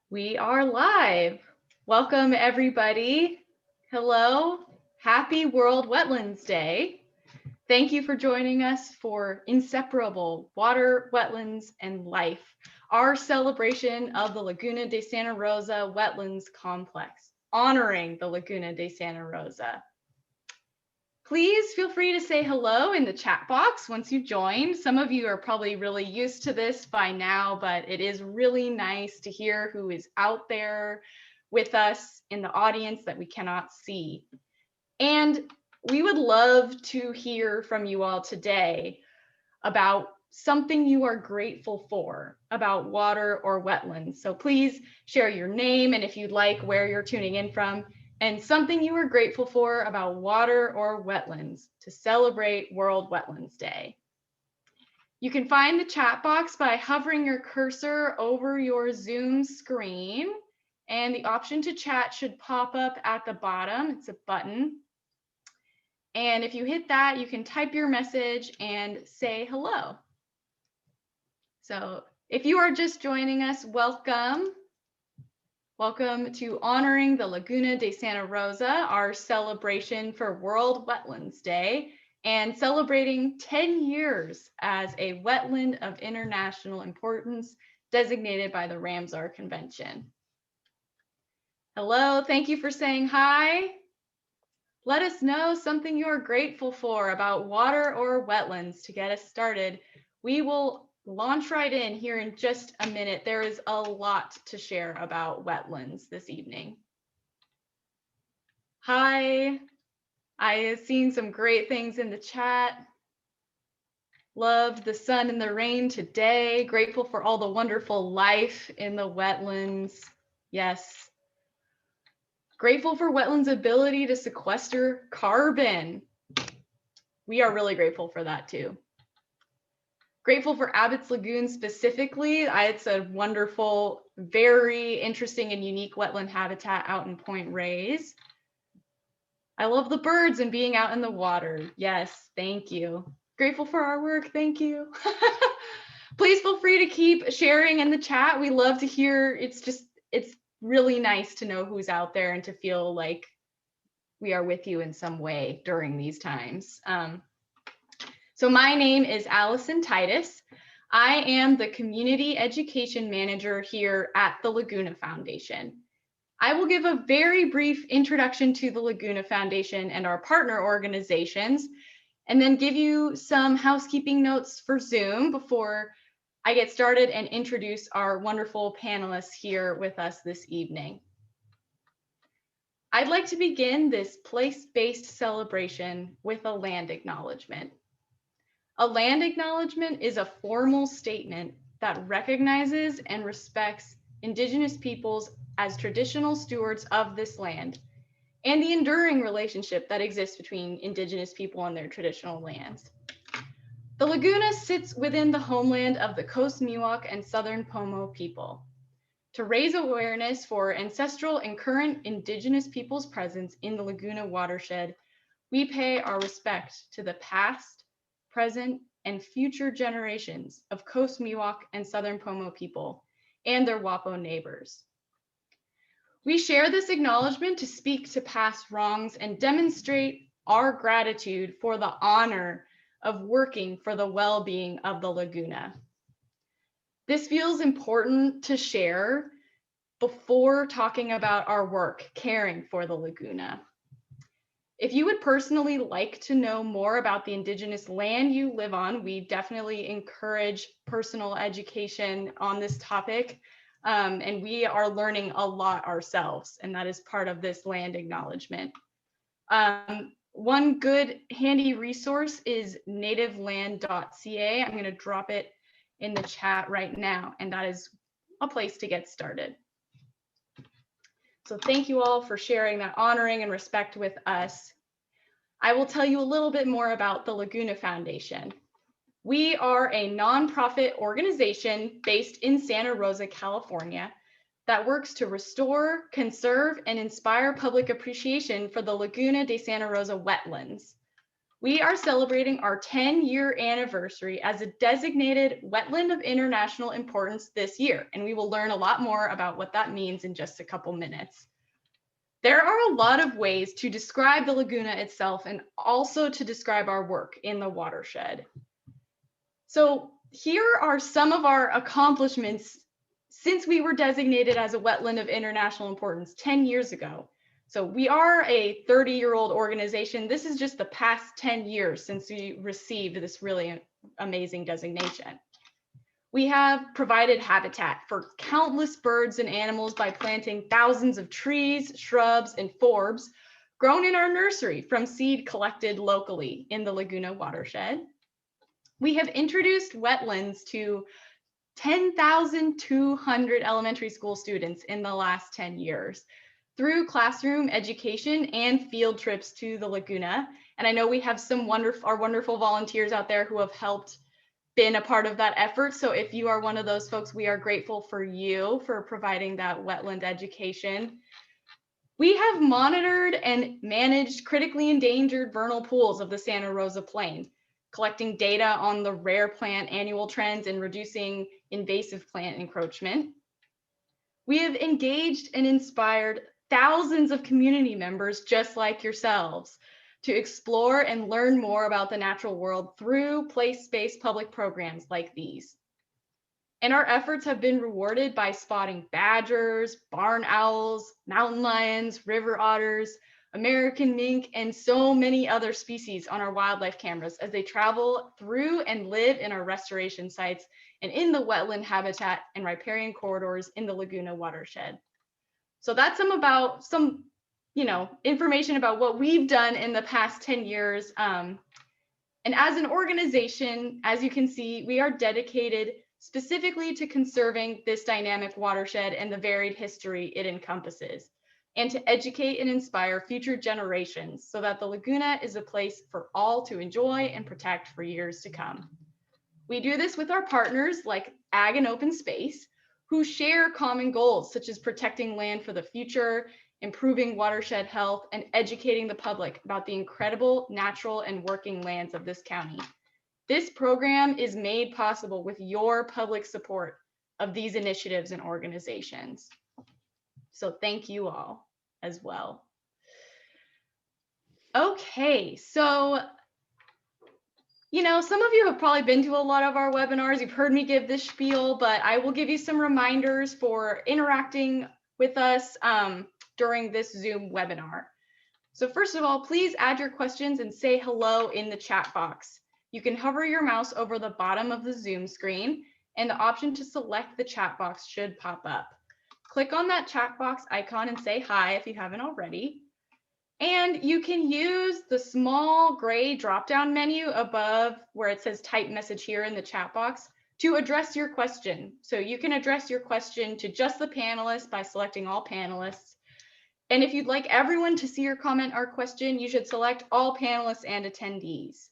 We are live. Welcome, everybody. Hello. Happy World Wetlands Day. Thank you for joining us for Inseparable, Water, Wetlands, and Life, our celebration of the Laguna de Santa Rosa Wetlands Complex, honoring the Laguna de Santa Rosa. Please feel free to say hello in the chat box once you join. Some of you are probably really used to this by now, but it is really nice to hear who is out there with us in the audience that we cannot see. And we would love to hear from you all today about something you are grateful for about water or wetlands. So please share your name and if you'd like where you're tuning in from, and something you are grateful for about water or wetlands to celebrate World Wetlands Day. You can find the chat box by hovering your cursor over your Zoom screen, and the option to chat should pop up at the bottom. It's a button. And if you hit that, you can type your message and say hello. So if you are just joining us, welcome. Welcome to honoring the Laguna de Santa Rosa, our celebration for World Wetlands Day, and celebrating 10 years as a wetland of international importance designated by the Ramsar Convention. Hello, thank you for saying hi. Let us know something you're grateful for about water or wetlands to get us started. We will launch right in here in just a minute. There is a lot to share about wetlands this evening. Hi, I have seen some great things in the chat. Loved the sun and the rain today. Grateful for all the wonderful life in the wetlands. Yes. Grateful for wetlands' ability to sequester carbon. We are really grateful for that too. Grateful for Abbott's Lagoon specifically. It's a wonderful, very interesting and unique wetland habitat out in Point Reyes. I love the birds and being out in the water. Yes, thank you. Grateful for our work, thank you. Please feel free to keep sharing in the chat. We love to hear, it's really nice to know who's out there and to feel like we are with you in some way during these times. So my name is Allison Titus. I am the Community Education Manager here at the Laguna Foundation. I will give a very brief introduction to the Laguna Foundation and our partner organizations, and then give you some housekeeping notes for Zoom before I get started and introduce our wonderful panelists here with us this evening. I'd like to begin this place-based celebration with a land acknowledgement. A land acknowledgement is a formal statement that recognizes and respects Indigenous peoples as traditional stewards of this land and the enduring relationship that exists between Indigenous people and their traditional lands. The Laguna sits within the homeland of the Coast Miwok and Southern Pomo people. To raise awareness for ancestral and current Indigenous peoples' presence in the Laguna watershed, we pay our respect to the past, present, and future generations of Coast Miwok and Southern Pomo people and their Wapo neighbors. We share this acknowledgement to speak to past wrongs and demonstrate our gratitude for the honor of working for the well-being of the Laguna. This feels important to share before talking about our work caring for the Laguna. If you would personally like to know more about the Indigenous land you live on, we definitely encourage personal education on this topic. And we are learning a lot ourselves, and that is part of this land acknowledgement. One good handy resource is nativeland.ca. I'm going to drop it in the chat right now, and that is a place to get started. So thank you all for sharing that honoring and respect with us. I will tell you a little bit more about the Laguna Foundation. We are a nonprofit organization based in Santa Rosa, California, that works to restore, conserve, and inspire public appreciation for the Laguna de Santa Rosa wetlands. We are celebrating our 10-year anniversary as a designated wetland of international importance this year, and we will learn a lot more about what that means in just a couple minutes. There are a lot of ways to describe the Laguna itself and also to describe our work in the watershed. So here are some of our accomplishments since we were designated as a wetland of international importance 10 years ago. So we are a 30-year-old organization. This is just the past 10 years since we received this really amazing designation. We have provided habitat for countless birds and animals by planting thousands of trees, shrubs, and forbs grown in our nursery from seed collected locally in the Laguna Watershed. We have introduced wetlands to 10,200 elementary school students in the last 10 years through classroom education and field trips to the Laguna. And I know we have some wonderful volunteers out there who have helped been a part of that effort. So if you are one of those folks, we are grateful for you for providing that wetland education. We have monitored and managed critically endangered vernal pools of the Santa Rosa Plain, collecting data on the rare plant annual trends and reducing invasive plant encroachment. We have engaged and inspired thousands of community members just like yourselves to explore and learn more about the natural world through place-based public programs like these. And our efforts have been rewarded by spotting badgers, barn owls, mountain lions, river otters, American mink, and so many other species on our wildlife cameras as they travel through and live in our restoration sites and in the wetland habitat and riparian corridors in the Laguna watershed. So that's some information about what we've done in the past 10 years. And as an organization, as you can see, we are dedicated specifically to conserving this dynamic watershed and the varied history it encompasses, and to educate and inspire future generations so that the Laguna is a place for all to enjoy and protect for years to come. We do this with our partners like Ag and Open Space, who share common goals such as protecting land for the future, improving watershed health, and educating the public about the incredible natural and working lands of this county. This program is made possible with your public support of these initiatives and organizations. So thank you all as well. Okay, so some of you have probably been to a lot of our webinars. You've heard me give this spiel, but I will give you some reminders for interacting with us during this Zoom webinar. So first of all, please add your questions and say hello in the chat box. You can hover your mouse over the bottom of the Zoom screen, and the option to select the chat box should pop up. Click on that chat box icon and say hi if you haven't already. And you can use the small gray drop-down menu above where it says type message here in the chat box to address your question. So you can address your question to just the panelists by selecting all panelists. And if you'd like everyone to see your comment or question, you should select all panelists and attendees.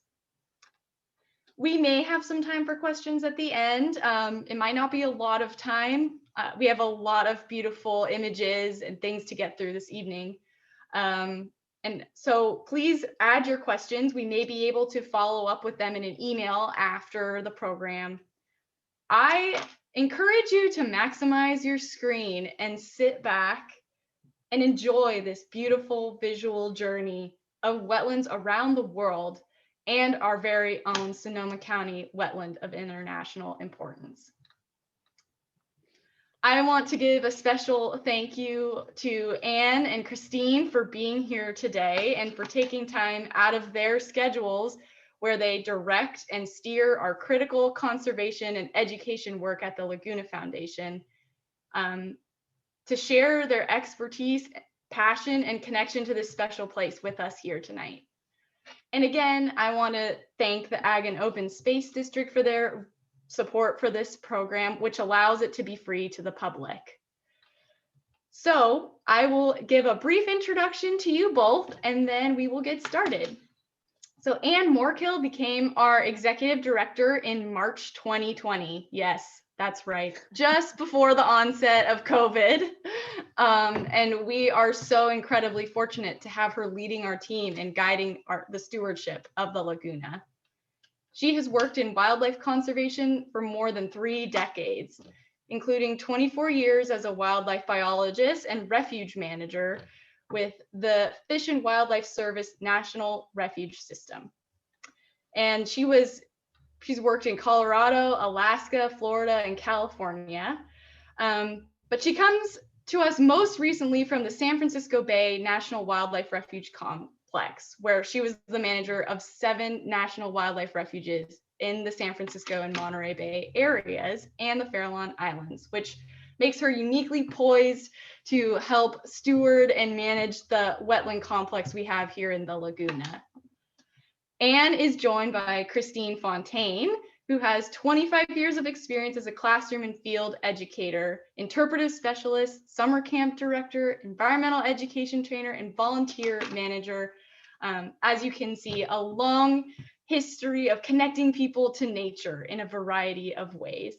We may have some time for questions at the end. It might not be a lot of time. We have a lot of beautiful images and things to get through this evening. And so please add your questions. We may be able to follow up with them in an email after the program. I encourage you to maximize your screen and sit back and enjoy this beautiful visual journey of wetlands around the world and our very own Sonoma County Wetland of International Importance. I want to give a special thank you to Anne and Christine for being here today and for taking time out of their schedules where they direct and steer our critical conservation and education work at the Laguna Foundation to share their expertise, passion, and connection to this special place with us here tonight. And again, I want to thank the Ag and Open Space District for their support for this program, which allows it to be free to the public. So I will give a brief introduction to you both, and then we will get started. So Anne Moorkill became our executive director in March 2020. Yes, that's right, just before the onset of COVID. And we are so incredibly fortunate to have her leading our team and guiding the stewardship of the Laguna. She has worked in wildlife conservation for more than 3 decades, including 24 years as a wildlife biologist and refuge manager with the Fish and Wildlife Service National Refuge System. And she's worked in Colorado, Alaska, Florida, and California. But she comes to us most recently from the San Francisco Bay National Wildlife Refuge Complex, where she was the manager of 7 national wildlife refuges in the San Francisco and Monterey Bay areas and the Farallon Islands, which makes her uniquely poised to help steward and manage the wetland complex we have here in the Laguna. Anne is joined by Christine Fontaine, who has 25 years of experience as a classroom and field educator, interpretive specialist, summer camp director, environmental education trainer, and volunteer manager. As you can see, a long history of connecting people to nature in a variety of ways.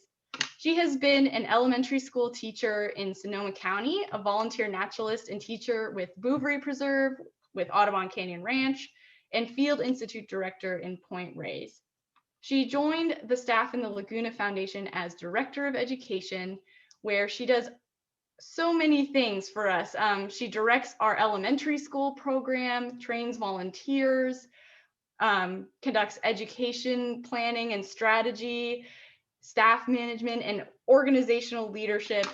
She has been an elementary school teacher in Sonoma County, a volunteer naturalist and teacher with Bouverie Preserve, with Audubon Canyon Ranch, and Field Institute Director in Point Reyes. She joined the staff in the Laguna Foundation as Director of Education, where she does so many things for us. She directs our elementary school program, trains volunteers, conducts education planning and strategy, staff management, and organizational leadership.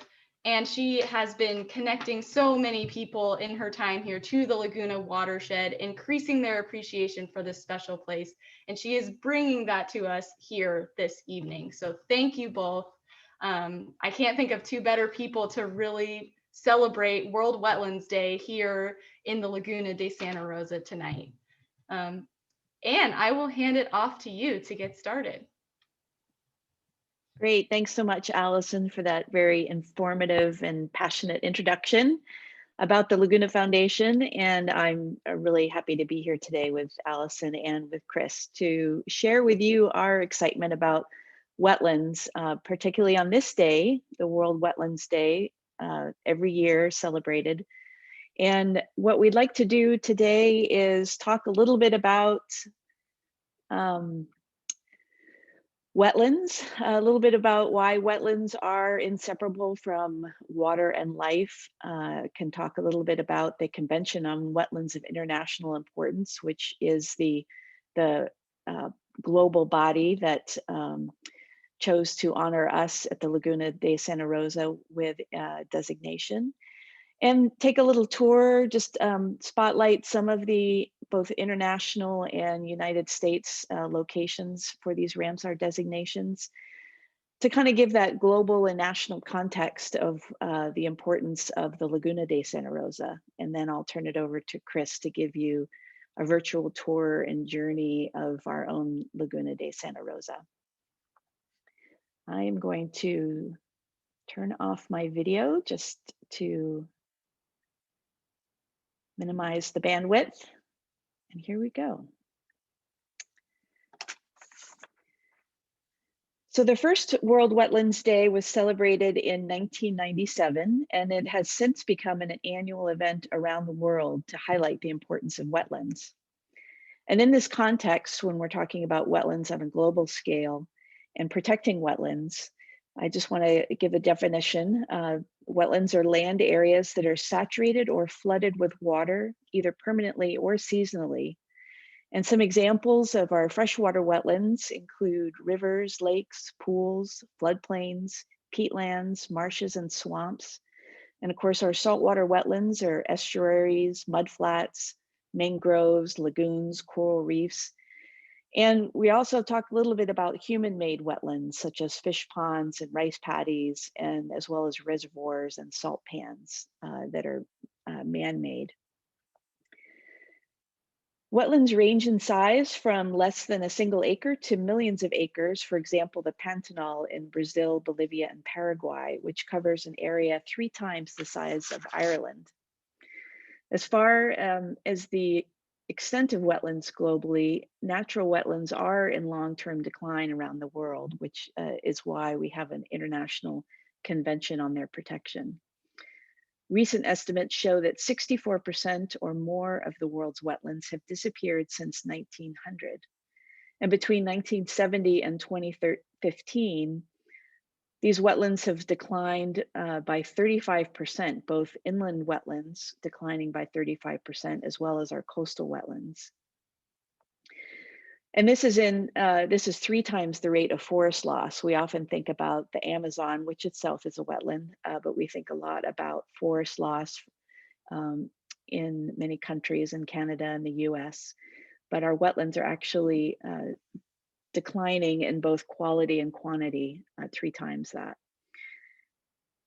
And she has been connecting so many people in her time here to the Laguna watershed, increasing their appreciation for this special place. And she is bringing that to us here this evening. So thank you both. I can't think of 2 better people to really celebrate World Wetlands Day here in the Laguna de Santa Rosa tonight. And I will hand it off to you to get started. Great, thanks so much, Allison, for that very informative and passionate introduction about the Laguna Foundation. And I'm really happy to be here today with Allison and with Chris to share with you our excitement about wetlands, particularly on this day, the World Wetlands Day, every year celebrated. And what we'd like to do today is talk a little bit about wetlands, a little bit about why wetlands are inseparable from water and life. Can talk a little bit about the Convention on Wetlands of International Importance, which is the global body that chose to honor us at the Laguna de Santa Rosa with designation. And take a little tour, just spotlight some of the both international and United States locations for these Ramsar designations to kind of give that global and national context of the importance of the Laguna de Santa Rosa. And then I'll turn it over to Chris to give you a virtual tour and journey of our own Laguna de Santa Rosa. I am going to turn off my video just to minimize the bandwidth, and here we go. So the first World Wetlands Day was celebrated in 1997, and it has since become an annual event around the world to highlight the importance of wetlands. And in this context, when we're talking about wetlands on a global scale and protecting wetlands, I just want to give a definition. Wetlands are land areas that are saturated or flooded with water, either permanently or seasonally. And some examples of our freshwater wetlands include rivers, lakes, pools, floodplains, peatlands, marshes, and swamps. And of course, our saltwater wetlands are estuaries, mudflats, mangroves, lagoons, coral reefs. And we also talked a little bit about human-made wetlands, such as fish ponds and rice paddies, and as well as reservoirs and salt pans that are man-made. Wetlands range in size from less than a single acre to millions of acres. For example, the Pantanal in Brazil, Bolivia, and Paraguay, which covers an area 3 times the size of Ireland. As far as the extent of wetlands globally, natural wetlands are in long-term decline around the world, which is why we have an international convention on their protection. Recent estimates show that 64% or more of the world's wetlands have disappeared since 1900. And between 1970 and 2015, these wetlands have declined by 35%, both inland wetlands declining by 35%, as well as our coastal wetlands. And this is 3 times the rate of forest loss. We often think about the Amazon, which itself is a wetland, but we think a lot about forest loss in many countries, in Canada and the US. But our wetlands are actually declining in both quality and quantity, 3 times that.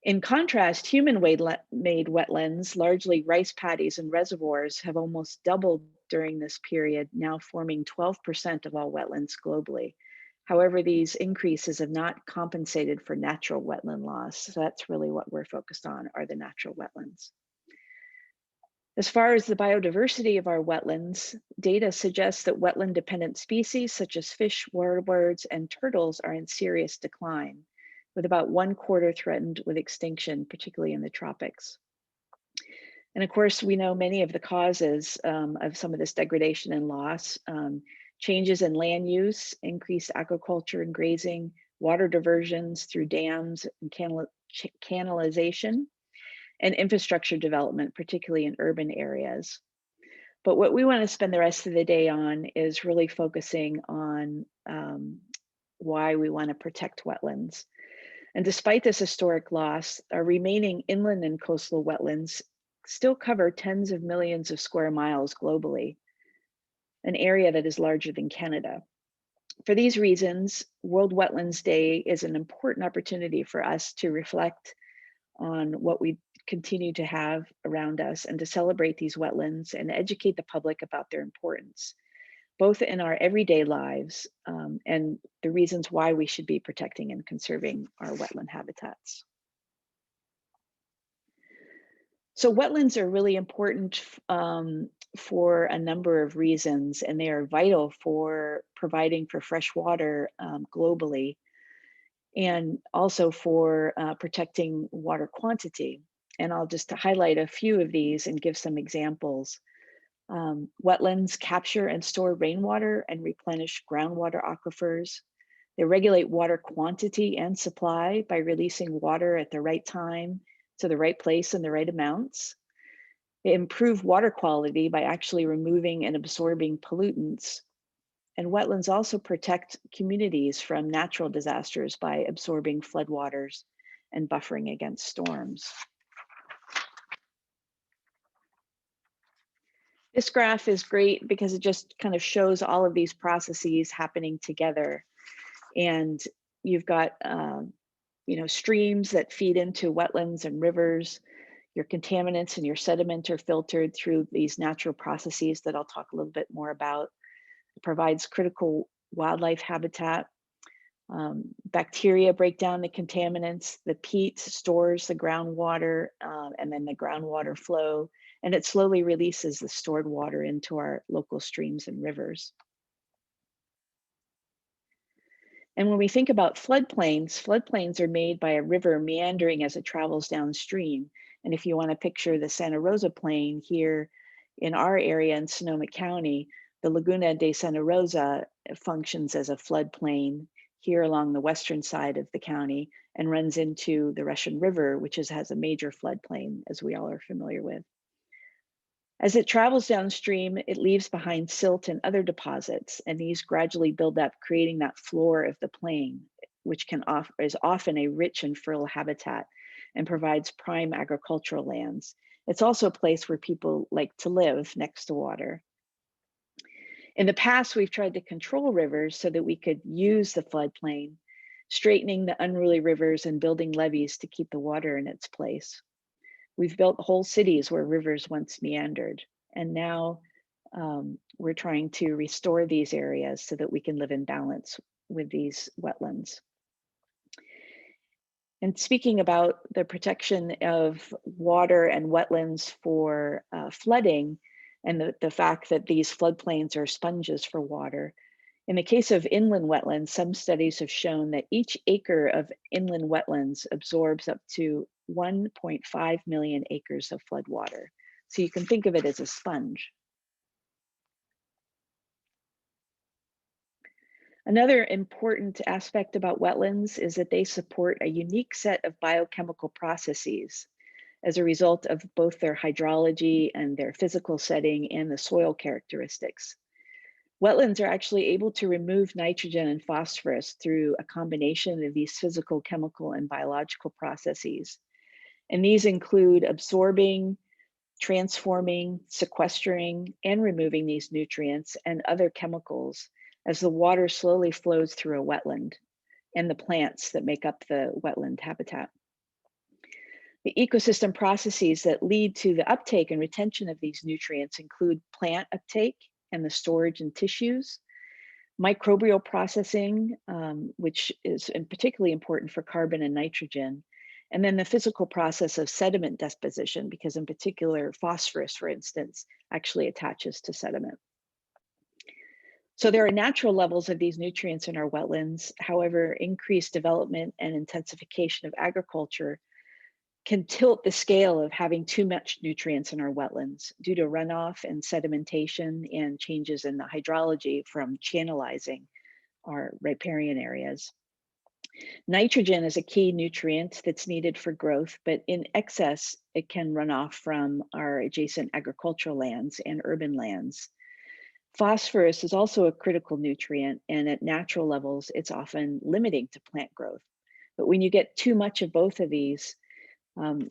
In contrast, human-made wetlands, largely rice paddies and reservoirs, have almost doubled during this period, now forming 12% of all wetlands globally. However, these increases have not compensated for natural wetland loss. So that's really what we're focused on, are the natural wetlands. As far as the biodiversity of our wetlands, data suggests that wetland-dependent species such as fish, warbirds, and turtles are in serious decline, with about 1/4 threatened with extinction, particularly in the tropics. And of course, we know many of the causes of some of this degradation and loss: changes in land use, increased agriculture and grazing, water diversions through dams and canalization, and infrastructure development, particularly in urban areas. But what we want to spend the rest of the day on is really focusing on why we want to protect wetlands. And despite this historic loss, our remaining inland and coastal wetlands still cover tens of millions of square miles globally, an area that is larger than Canada. For these reasons, World Wetlands Day is an important opportunity for us to reflect on what we continue to have around us and to celebrate these wetlands and educate the public about their importance, both in our everyday lives and the reasons why we should be protecting and conserving our wetland habitats. So wetlands are really important for a number of reasons, and they are vital for providing for fresh water globally, and also for protecting water quantity. And I'll just highlight a few of these and give some examples. Wetlands capture and store rainwater and replenish groundwater aquifers. They regulate water quantity and supply by releasing water at the right time to the right place in the right amounts. They improve water quality by actually removing and absorbing pollutants. And wetlands also protect communities from natural disasters by absorbing floodwaters and buffering against storms. This graph is great because it just kind of shows all of these processes happening together. And you've got streams that feed into wetlands and rivers. Your contaminants and your sediment are filtered through these natural processes that I'll talk a little bit more about. It provides critical wildlife habitat. Bacteria break down the contaminants. The peat stores the groundwater, and then the groundwater flow, and it slowly releases the stored water into our local streams and rivers. And when we think about floodplains are made by a river meandering as it travels downstream. And if you want to picture the Santa Rosa Plain here in our area in Sonoma County, the Laguna de Santa Rosa functions as a floodplain here along the western side of the county and runs into the Russian River, which has a major floodplain, as we all are familiar with. As it travels downstream, it leaves behind silt and other deposits, and these gradually build up, creating that floor of the plain, which is often a rich and fertile habitat and provides prime agricultural lands. It's also a place where people like to live next to water. In the past, we've tried to control rivers so that we could use the floodplain, straightening the unruly rivers and building levees to keep the water in its place. We've built whole cities where rivers once meandered, and now we're trying to restore these areas so that we can live in balance with these wetlands. And speaking about the protection of water and wetlands for flooding, and the fact that these floodplains are sponges for water. In the case of inland wetlands, some studies have shown that each acre of inland wetlands absorbs up to 1.5 million acres of floodwater. So you can think of it as a sponge. Another important aspect about wetlands is that they support a unique set of biochemical processes as a result of both their hydrology and their physical setting and the soil characteristics. Wetlands are actually able to remove nitrogen and phosphorus through a combination of these physical, chemical, and biological processes. And these include absorbing, transforming, sequestering, and removing these nutrients and other chemicals as the water slowly flows through a wetland and the plants that make up the wetland habitat. The ecosystem processes that lead to the uptake and retention of these nutrients include plant uptake and the storage in tissues, microbial processing, which is particularly important for carbon and nitrogen, and then the physical process of sediment deposition, because in particular, phosphorus, for instance, actually attaches to sediment. So there are natural levels of these nutrients in our wetlands. However, increased development and intensification of agriculture can tilt the scale of having too much nutrients in our wetlands due to runoff and sedimentation and changes in the hydrology from channelizing our riparian areas. Nitrogen is a key nutrient that's needed for growth, but in excess, it can run off from our adjacent agricultural lands and urban lands. Phosphorus is also a critical nutrient, and at natural levels, it's often limiting to plant growth. But when you get too much of both of these,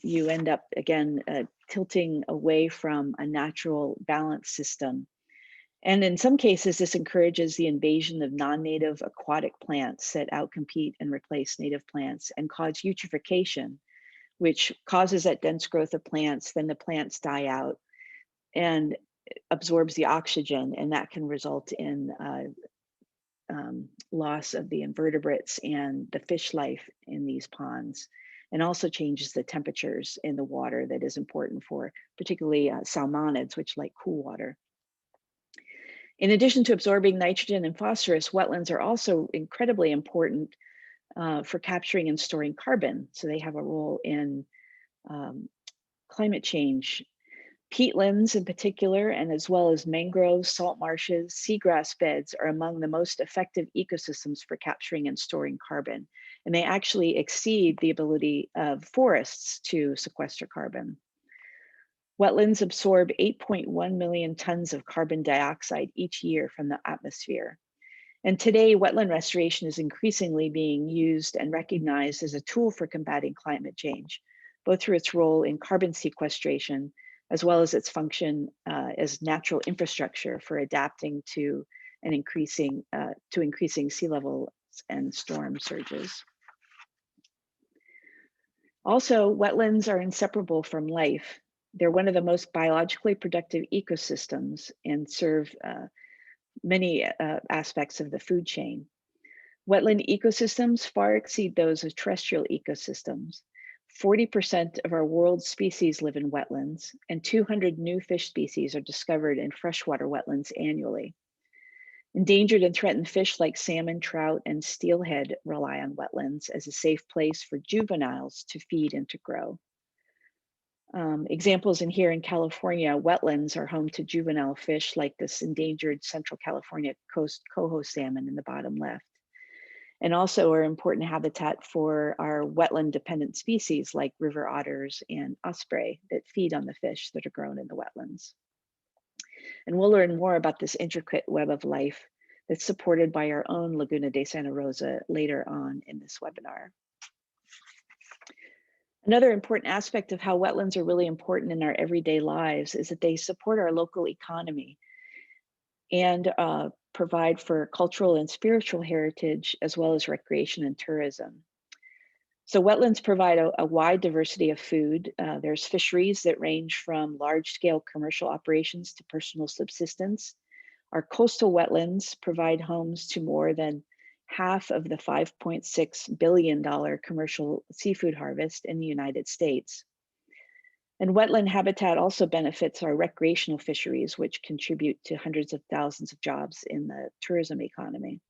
you end up, again, tilting away from a natural balance system. And in some cases, this encourages the invasion of non-native aquatic plants that outcompete and replace native plants and cause eutrophication, which causes that dense growth of plants. Then the plants die out and absorbs the oxygen, and that can result in loss of the invertebrates and the fish life in these ponds, and also changes the temperatures in the water that is important for particularly salmonids, which like cool water. In addition to absorbing nitrogen and phosphorus, wetlands are also incredibly important for capturing and storing carbon. So they have a role in climate change. Peatlands in particular, and as well as mangroves, salt marshes, seagrass beds are among the most effective ecosystems for capturing and storing carbon. And they actually exceed the ability of forests to sequester carbon. Wetlands absorb 8.1 million tons of carbon dioxide each year from the atmosphere. And today, wetland restoration is increasingly being used and recognized as a tool for combating climate change, both through its role in carbon sequestration, as well as its function as natural infrastructure for adapting to and increasing sea levels and storm surges. Also, wetlands are inseparable from life. They're one of the most biologically productive ecosystems and serve many aspects of the food chain. Wetland ecosystems far exceed those of terrestrial ecosystems. 40% of our world's species live in wetlands, and 200 new fish species are discovered in freshwater wetlands annually. Endangered and threatened fish like salmon, trout, and steelhead rely on wetlands as a safe place for juveniles to feed and to grow. Examples in here in California, wetlands are home to juvenile fish like this endangered Central California coast coho salmon in the bottom left, and also are important habitat for our wetland dependent species like river otters and osprey that feed on the fish that are grown in the wetlands. And we'll learn more about this intricate web of life that's supported by our own Laguna de Santa Rosa later on in this webinar. Another important aspect of how wetlands are really important in our everyday lives is that they support our local economy and provide for cultural and spiritual heritage, as well as recreation and tourism. So wetlands provide a wide diversity of food. There's fisheries that range from large-scale commercial operations to personal subsistence. Our coastal wetlands provide homes to more than half of the $5.6 billion commercial seafood harvest in the United States. And wetland habitat also benefits our recreational fisheries, which contribute to hundreds of thousands of jobs in the tourism economy.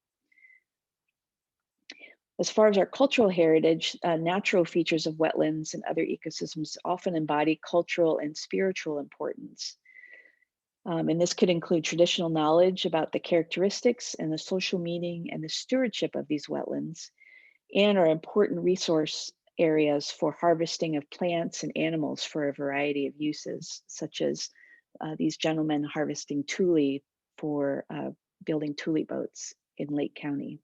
As far as our cultural heritage, natural features of wetlands and other ecosystems often embody cultural and spiritual importance. And this could include traditional knowledge about the characteristics and the social meaning and the stewardship of these wetlands, and are important resource areas for harvesting of plants and animals for a variety of uses, such as these gentlemen harvesting tule for building tule boats in Lake County.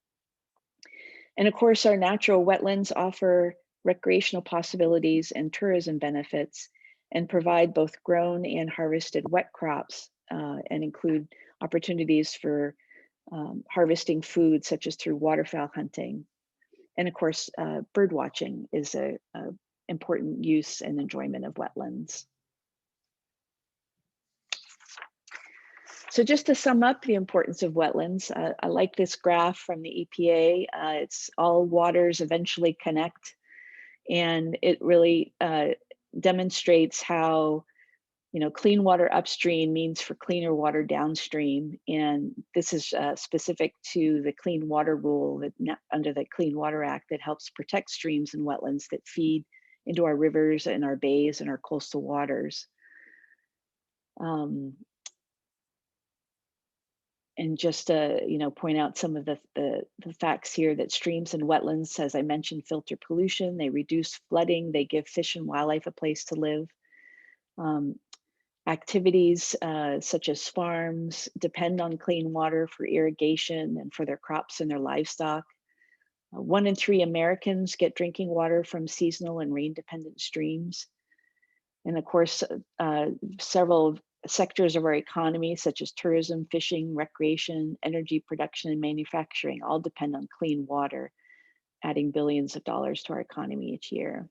And of course, our natural wetlands offer recreational possibilities and tourism benefits and provide both grown and harvested wet crops and include opportunities for harvesting food, such as through waterfowl hunting. And of course, bird watching is an important use and enjoyment of wetlands. So just to sum up the importance of wetlands, I like this graph from the EPA. It's all waters eventually connect, and it really demonstrates how clean water upstream means for cleaner water downstream. And this is specific to the Clean Water Rule that under the Clean Water Act that helps protect streams and wetlands that feed into our rivers and our bays and our coastal waters. And just to point out some of the facts here, that streams and wetlands, as I mentioned, filter pollution, they reduce flooding, they give fish and wildlife a place to live. Activities such as farms depend on clean water for irrigation and for their crops and their livestock. 1 in 3 Americans get drinking water from seasonal and rain-dependent streams. And of course, several sectors of our economy, such as tourism, fishing, recreation, energy production, and manufacturing, all depend on clean water, adding billions of dollars to our economy each year.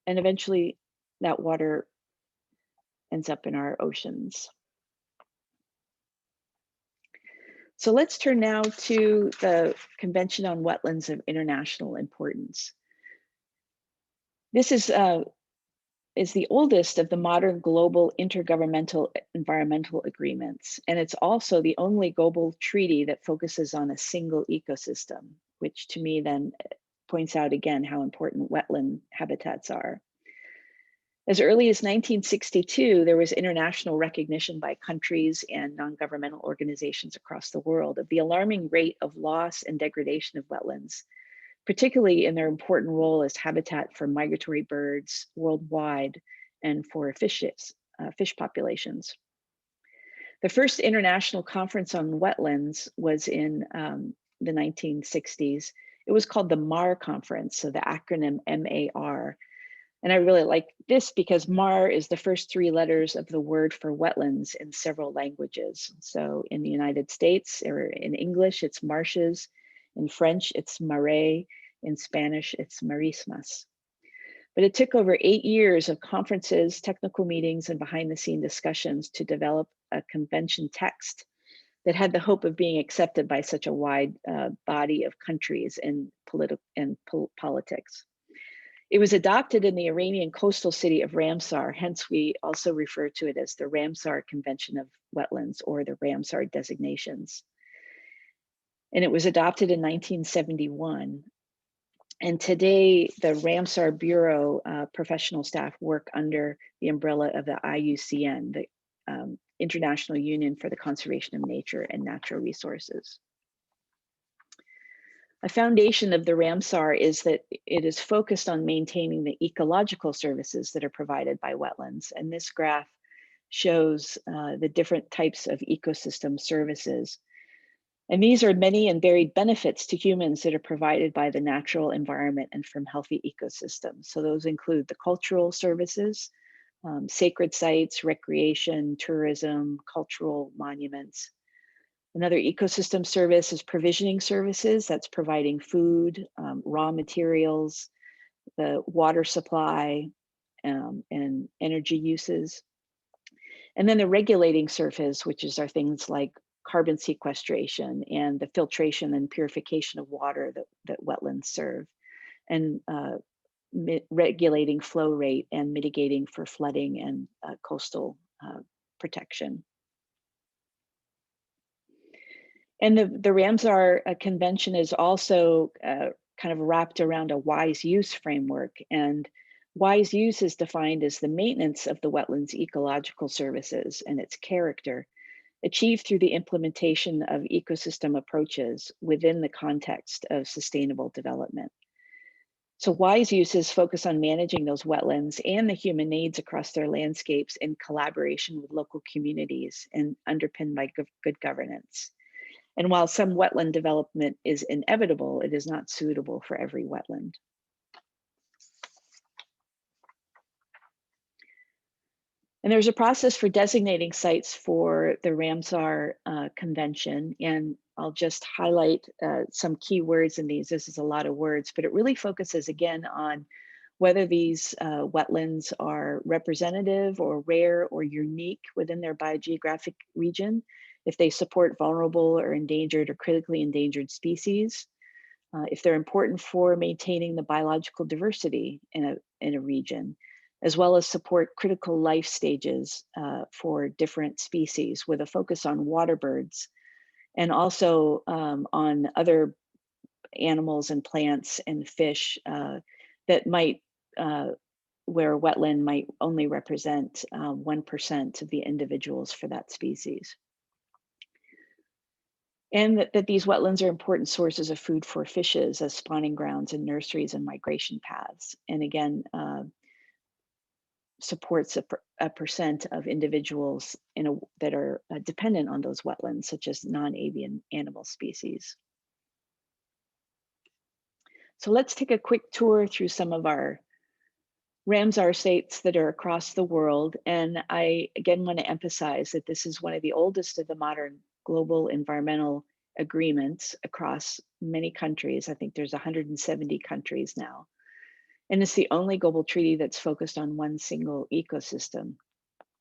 And eventually, that water ends up in our oceans. So let's turn now to the Convention on Wetlands of International Importance. This is the oldest of the modern global intergovernmental environmental agreements, and it's also the only global treaty that focuses on a single ecosystem, which to me then points out again how important wetland habitats are. As early as 1962, there was international recognition by countries and non-governmental organizations across the world of the alarming rate of loss and degradation of wetlands, particularly in their important role as habitat for migratory birds worldwide and for fish populations. The first international conference on wetlands was in the 1960s. It was called the MAR conference, so the acronym MAR. And I really like this because MAR is the first 3 letters of the word for wetlands in several languages. So in the United States, or in English, it's marshes. In French, it's marais. In Spanish, it's marismas. But it took over 8 years of conferences, technical meetings, and behind-the-scene discussions to develop a convention text that had the hope of being accepted by such a wide body of countries in politics. It was adopted in the Iranian coastal city of Ramsar, hence we also refer to it as the Ramsar Convention of Wetlands, or the Ramsar designations. And it was adopted in 1971. And today, the Ramsar Bureau professional staff work under the umbrella of the IUCN, the International Union for the Conservation of Nature and Natural Resources. A foundation of the Ramsar is that it is focused on maintaining the ecological services that are provided by wetlands. And this graph shows the different types of ecosystem services. And these are many and varied benefits to humans that are provided by the natural environment and from healthy ecosystems. So those include the cultural services, sacred sites, recreation, tourism, cultural monuments. Another ecosystem service is provisioning services. That's providing food, raw materials, the water supply, and energy uses. And then the regulating surface, which is our things like carbon sequestration and the filtration and purification of water that wetlands serve, and regulating flow rate and mitigating for flooding and coastal protection. And the Ramsar Convention is also kind of wrapped around a wise use framework. And wise use is defined as the maintenance of the wetland's ecological services and its character, achieved through the implementation of ecosystem approaches within the context of sustainable development. So wise uses focus on managing those wetlands and the human needs across their landscapes in collaboration with local communities and underpinned by good governance. And while some wetland development is inevitable, it is not suitable for every wetland. And there's a process for designating sites for the Ramsar Convention. And I'll just highlight some key words in these. This is a lot of words, but it really focuses again on whether these wetlands are representative or rare or unique within their biogeographic region, if they support vulnerable or endangered or critically endangered species, if they're important for maintaining the biological diversity in a region, as well as support critical life stages for different species with a focus on water birds and also on other animals and plants and fish that might, where a wetland might only represent 1% of the individuals for that species. And that these wetlands are important sources of food for fishes as spawning grounds and nurseries and migration paths. And again, supports a percent of individuals that are dependent on those wetlands, such as non-avian animal species. So let's take a quick tour through some of our Ramsar sites that are across the world. And I, again, want to emphasize that this is one of the oldest of the modern global environmental agreements across many countries. I think there's 170 countries now. And it's the only global treaty that's focused on one single ecosystem.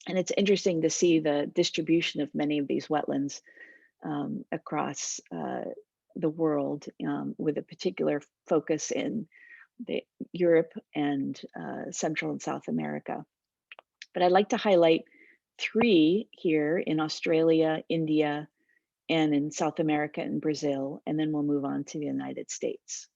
And it's interesting to see the distribution of many of these wetlands across the world, with a particular focus in Europe and Central and South America. But I'd like to highlight 3 here in Australia, India, and in South America and Brazil, and then we'll move on to the United States.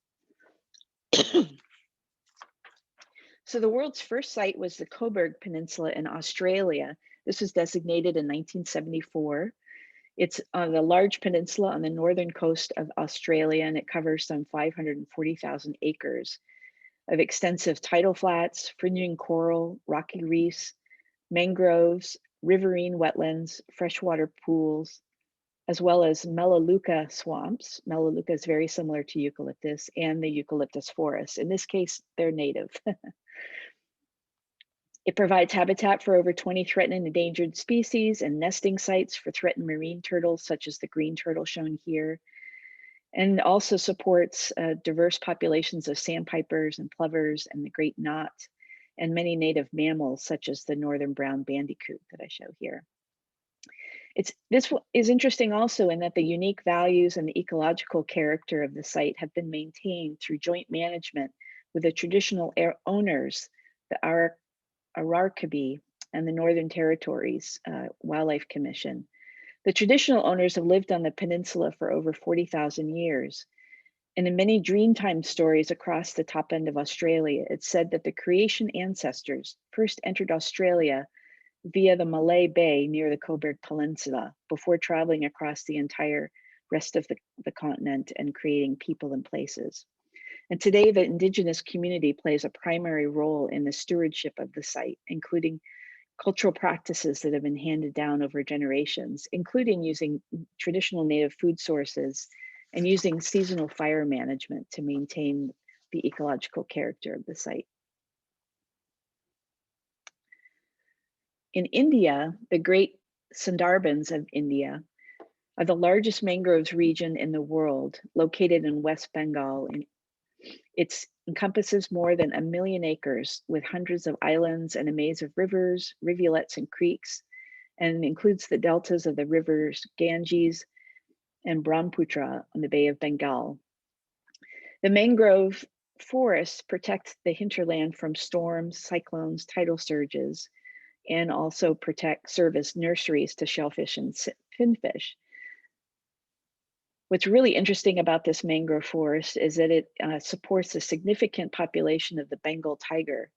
So the world's first site was the Coburg Peninsula in Australia. This was designated in 1974. It's on the large peninsula on the northern coast of Australia, and it covers some 540,000 acres of extensive tidal flats, fringing coral, rocky reefs, mangroves, riverine wetlands, freshwater pools, as well as melaleuca swamps. Melaleuca is very similar to eucalyptus, and the eucalyptus forest. In this case, they're native. It provides habitat for over 20 threatened and endangered species and nesting sites for threatened marine turtles, such as the green turtle shown here, and also supports diverse populations of sandpipers and plovers and the great knot, and many native mammals, such as the northern brown bandicoot that I show here. This is interesting also in that the unique values and the ecological character of the site have been maintained through joint management with the traditional owners, the Ararkabi and the Northern Territories Wildlife Commission. The traditional owners have lived on the peninsula for over 40,000 years. And in many Dreamtime stories across the top end of Australia, it's said that the creation ancestors first entered Australia via the Malay Bay near the Coburg Peninsula before traveling across the entire rest of the continent and creating people and places. And today, the Indigenous community plays a primary role in the stewardship of the site, including cultural practices that have been handed down over generations, including using traditional native food sources and using seasonal fire management to maintain the ecological character of the site. In India, the Great Sundarbans of India are the largest mangroves region in the world, located in West Bengal. It encompasses more than 1 million acres with hundreds of islands and a maze of rivers, rivulets, and creeks, and includes the deltas of the rivers Ganges and Brahmaputra on the Bay of Bengal. The mangrove forests protect the hinterland from storms, cyclones, tidal surges, and also serve as nurseries to shellfish and finfish. What's really interesting about this mangrove forest is that it supports a significant population of the Bengal tiger.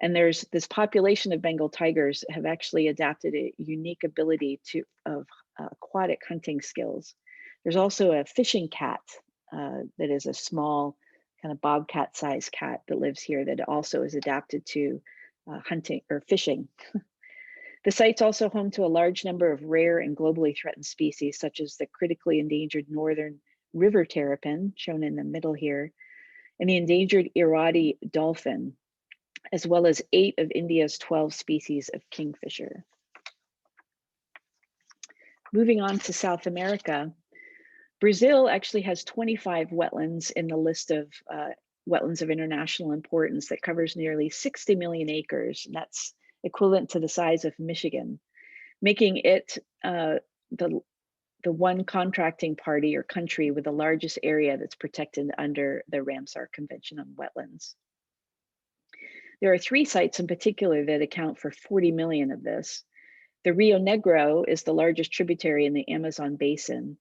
And there's this population of Bengal tigers have actually adapted a unique ability of aquatic hunting skills. There's also a fishing cat that is a small kind of bobcat-sized cat that lives here that also is adapted to hunting or fishing. The site's also home to a large number of rare and globally threatened species, such as the critically endangered northern river terrapin, shown in the middle here, and the endangered Irrawaddy dolphin, as well as 8 of India's 12 species of kingfisher. Moving on to South America, Brazil actually has 25 wetlands in the list of wetlands of international importance that covers nearly 60 million acres. And that's equivalent to the size of Michigan, making it the one contracting party or country with the largest area that's protected under the Ramsar Convention on Wetlands. There are 3 sites in particular that account for 40 million of this. The Rio Negro is the largest tributary in the Amazon basin.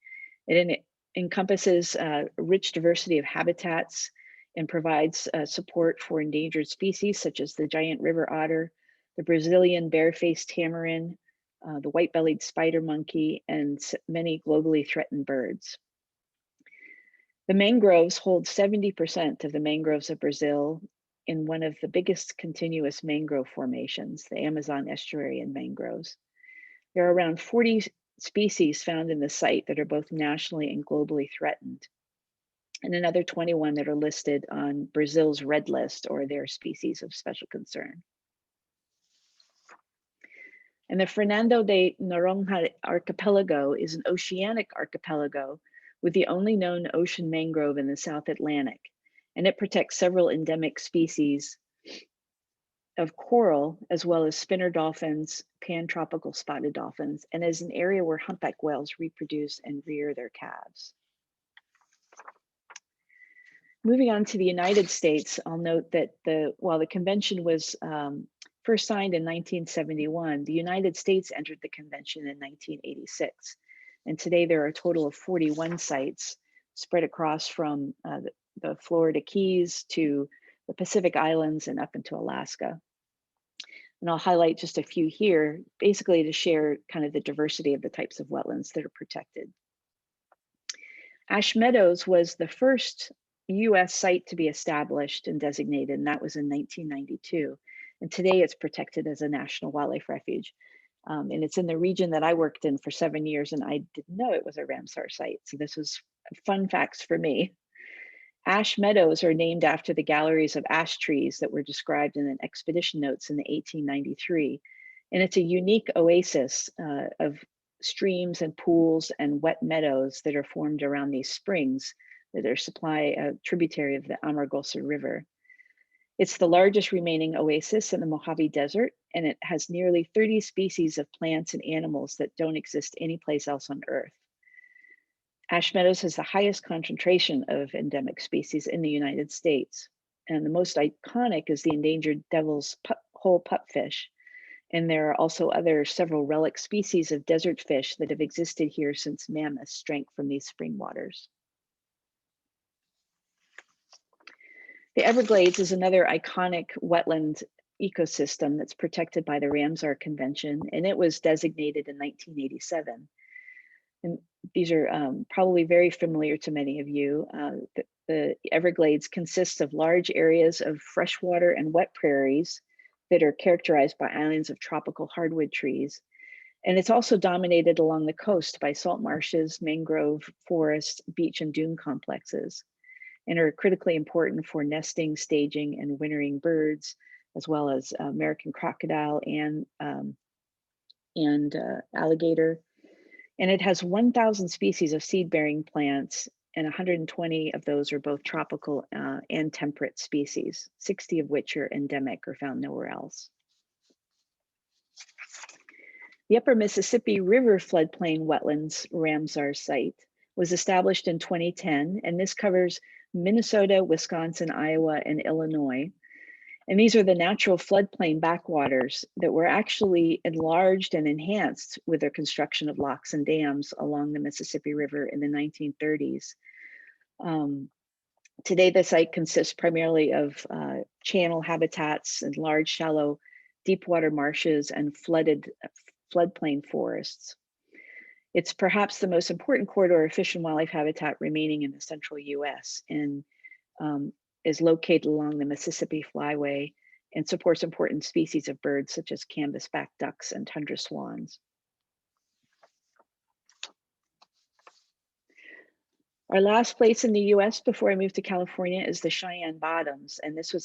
It encompasses a rich diversity of habitats and provides support for endangered species such as the giant river otter, the Brazilian barefaced tamarin, the white-bellied spider monkey, and many globally threatened birds. The mangroves hold 70% of the mangroves of Brazil in one of the biggest continuous mangrove formations, the Amazon estuary and mangroves. There are around 40 species found in the site that are both nationally and globally threatened, and another 21 that are listed on Brazil's red list, or their species of special concern. And the Fernando de Noronha archipelago is an oceanic archipelago with the only known ocean mangrove in the South Atlantic, and it protects several endemic species of coral, as well as spinner dolphins, pan-tropical spotted dolphins, and is an area where humpback whales reproduce and rear their calves. Moving on to the United States, I'll note that while the convention was first signed in 1971, the United States entered the convention in 1986. And today there are a total of 41 sites spread across from the Florida Keys to the Pacific Islands and up into Alaska. And I'll highlight just a few here, basically to share kind of the diversity of the types of wetlands that are protected. Ash Meadows was the first US site to be established and designated, and that was in 1992. And today it's protected as a national wildlife refuge. And it's in the region that I worked in for 7 years, and I didn't know it was a Ramsar site. So this was fun facts for me. Ash Meadows are named after the galleries of ash trees that were described in an expedition notes in 1893. And it's a unique oasis of streams and pools and wet meadows that are formed around these springs that are a tributary of the Amargosa River. It's the largest remaining oasis in the Mojave Desert, and it has nearly 30 species of plants and animals that don't exist anyplace else on Earth. Ash Meadows has the highest concentration of endemic species in the United States. And the most iconic is the endangered devil's hole pupfish. And there are also several relic species of desert fish that have existed here since mammoths drank from these spring waters. The Everglades is another iconic wetland ecosystem that's protected by the Ramsar Convention, and it was designated in 1987. And these are probably very familiar to many of you. The Everglades consists of large areas of freshwater and wet prairies that are characterized by islands of tropical hardwood trees. And it's also dominated along the coast by salt marshes, mangrove forests, beach and dune complexes, and are critically important for nesting, staging, and wintering birds, as well as American crocodile and alligator. And it has 1,000 species of seed-bearing plants, and 120 of those are both tropical and temperate species, 60 of which are endemic or found nowhere else. The Upper Mississippi River Floodplain Wetlands Ramsar site was established in 2010, and this covers Minnesota, Wisconsin, Iowa, and Illinois. And these are the natural floodplain backwaters that were actually enlarged and enhanced with the construction of locks and dams along the Mississippi River in the 1930s. Today, the site consists primarily of channel habitats and large, shallow, deep water marshes and floodplain forests. It's perhaps the most important corridor of fish and wildlife habitat remaining in the central US, and is located along the Mississippi Flyway and supports important species of birds such as canvasback ducks and tundra swans. Our last place in the US before I moved to California is the Cheyenne Bottoms, and this was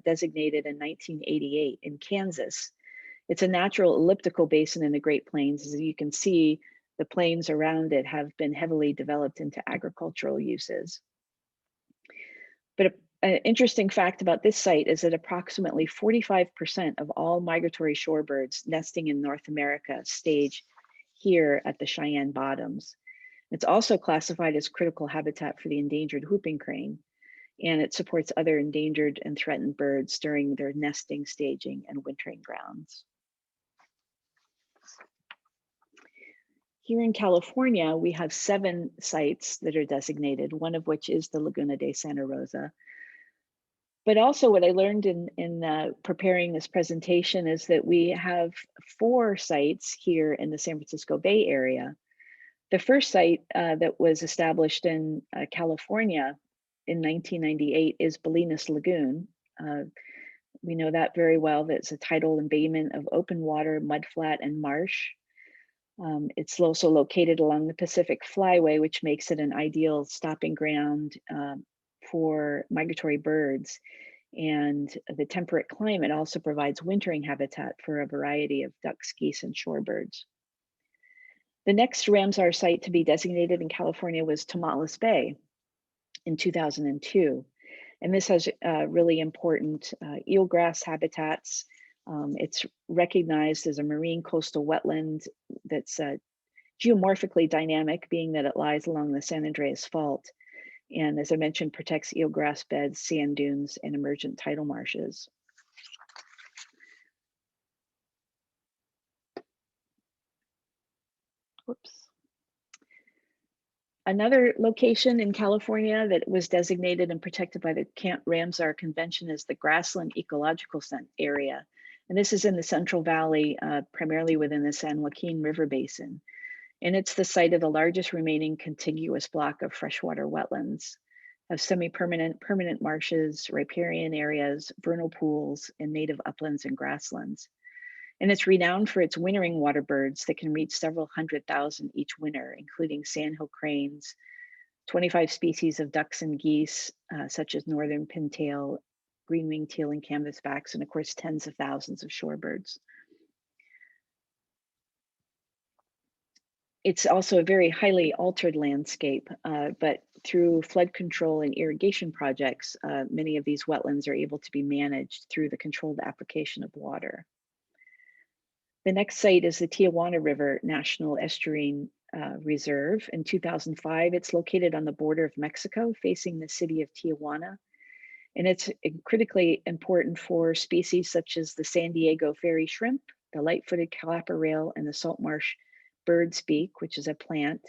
designated in 1988 in Kansas. It's a natural elliptical basin in the Great Plains. As you can see, the plains around it have been heavily developed into agricultural uses. But an interesting fact about this site is that approximately 45% of all migratory shorebirds nesting in North America stage here at the Cheyenne Bottoms. It's also classified as critical habitat for the endangered whooping crane, and it supports other endangered and threatened birds during their nesting, staging, and wintering grounds. Here in California, we have 7 sites that are designated, one of which is the Laguna de Santa Rosa. But also what I learned in preparing this presentation is that we have 4 sites here in the San Francisco Bay Area. The first site that was established in California in 1998 is Ballinas Lagoon. We know that very well. That's a tidal embayment of open water, mudflat, and marsh. It's also located along the Pacific Flyway, which makes it an ideal stopping ground for migratory birds. And the temperate climate also provides wintering habitat for a variety of ducks, geese, and shorebirds. The next Ramsar site to be designated in California was Tamales Bay in 2002. And this has really important eelgrass habitats. It's recognized as a marine coastal wetland that's geomorphically dynamic, being that it lies along the San Andreas Fault. And as I mentioned, protects eelgrass beds, sand dunes, and emergent tidal marshes. Whoops. Another location in California that was designated and protected by the Ramsar Convention is the Grassland Ecological Area. And this is in the Central Valley, primarily within the San Joaquin River Basin. And it's the site of the largest remaining contiguous block of freshwater wetlands, of semi-permanent, permanent marshes, riparian areas, vernal pools, and native uplands and grasslands. And it's renowned for its wintering water birds that can reach several 100,000 each winter, including sandhill cranes, 25 species of ducks and geese, such as northern pintail, green-winged teal and canvasbacks, and of course, tens of thousands of shorebirds. It's also a very highly altered landscape, but through flood control and irrigation projects, many of these wetlands are able to be managed through the controlled application of water. The next site is the Tijuana River National Estuarine Reserve. In 2005, it's located on the border of Mexico, facing the city of Tijuana. And it's critically important for species such as the San Diego fairy shrimp, the light-footed clapper rail, and the salt marsh bird's beak, which is a plant.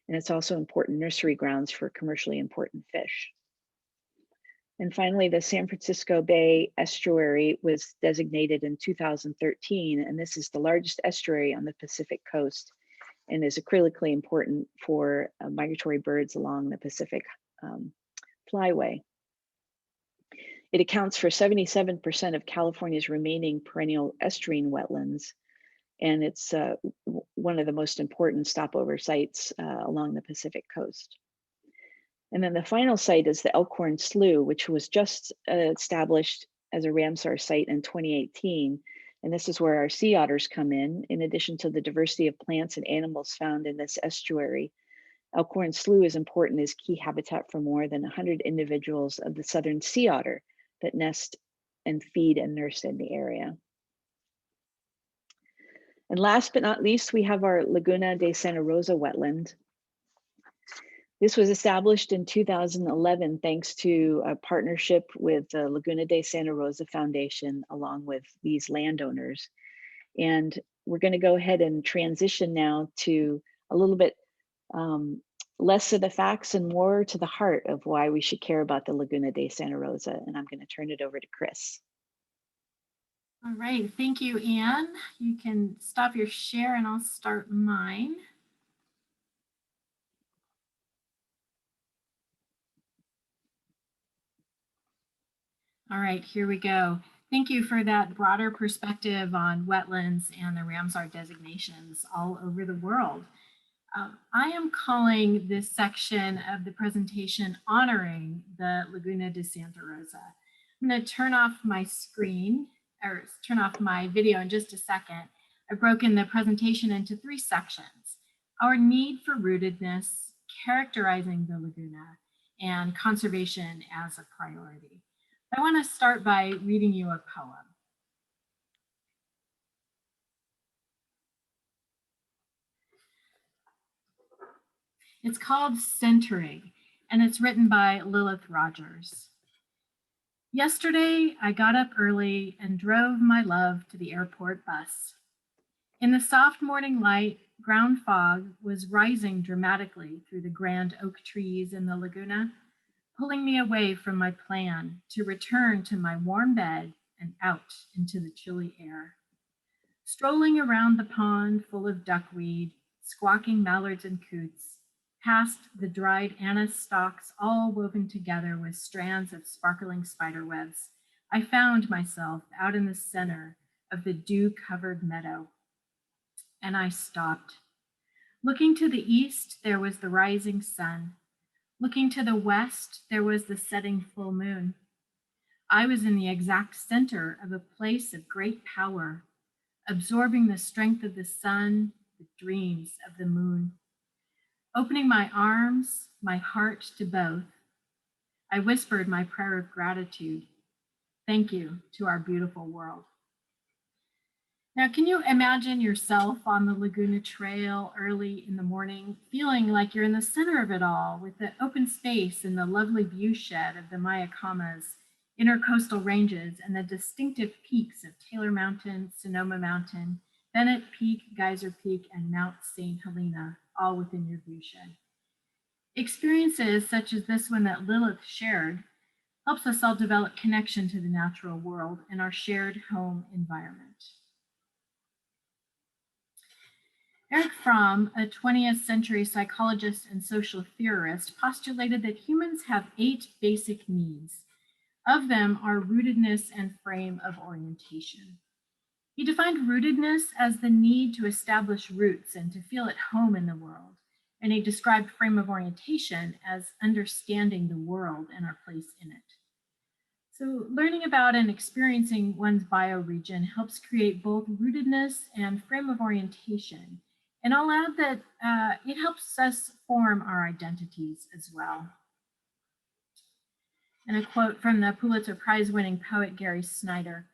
And it's also important nursery grounds for commercially important fish. And finally, the San Francisco Bay Estuary was designated in 2013, and this is the largest estuary on the Pacific coast and is critically important for migratory birds along the Pacific Flyway. It accounts for 77% of California's remaining perennial estuarine wetlands, and it's one of the most important stopover sites along the Pacific coast. And then the final site is the Elkhorn Slough, which was just established as a Ramsar site in 2018. And this is where our sea otters come in addition to the diversity of plants and animals found in this estuary. Elkhorn Slough is important as key habitat for more than 100 individuals of the southern sea otter that nest and feed and nurse in the area. And last but not least, we have our Laguna de Santa Rosa wetland. This was established in 2011 thanks to a partnership with the Laguna de Santa Rosa Foundation, along with these landowners. And we're going to go ahead and transition now to a little bit less of the facts and more to the heart of why we should care about the Laguna de Santa Rosa. And I'm going to turn it over to Chris. All right, thank you, Anne. You can stop your share and I'll start mine. All right, here we go. Thank you for that broader perspective on wetlands and the Ramsar designations all over the world. I am calling this section of the presentation Honoring the Laguna de Santa Rosa. I'm going to turn off my screen, or turn off my video in just a second. I've broken the presentation into 3 sections: our need for rootedness, characterizing the Laguna, and conservation as a priority. I want to start by reading you a poem. It's called Centering, and it's written by Lilith Rogers. Yesterday, I got up early and drove my love to the airport bus. In the soft morning light, ground fog was rising dramatically through the grand oak trees in the Laguna, pulling me away from my plan to return to my warm bed and out into the chilly air. Strolling around the pond full of duckweed, squawking mallards and coots, past the dried anise stalks all woven together with strands of sparkling spider webs, I found myself out in the center of the dew-covered meadow. And I stopped. Looking to the east, there was the rising sun. Looking to the west, there was the setting full moon. I was in the exact center of a place of great power, absorbing the strength of the sun, the dreams of the moon. Opening my arms, my heart to both, I whispered my prayer of gratitude. Thank you to our beautiful world. Now, can you imagine yourself on the Laguna Trail early in the morning, feeling like you're in the center of it all, with the open space and the lovely view shed of the Mayacamas, intercoastal ranges, and the distinctive peaks of Taylor Mountain, Sonoma Mountain, Bennett Peak, Geyser Peak, and Mount St. Helena, all within your view shed? Experiences such as this one that Lilith shared helps us all develop connection to the natural world and our shared home environment. Erich Fromm, a 20th century psychologist and social theorist, postulated that humans have 8 basic needs. Of them are rootedness and frame of orientation. He defined rootedness as the need to establish roots and to feel at home in the world. And he described frame of orientation as understanding the world and our place in it. So learning about and experiencing one's bioregion helps create both rootedness and frame of orientation. And I'll add that it helps us form our identities as well. And a quote from the Pulitzer Prize-winning poet Gary Snyder: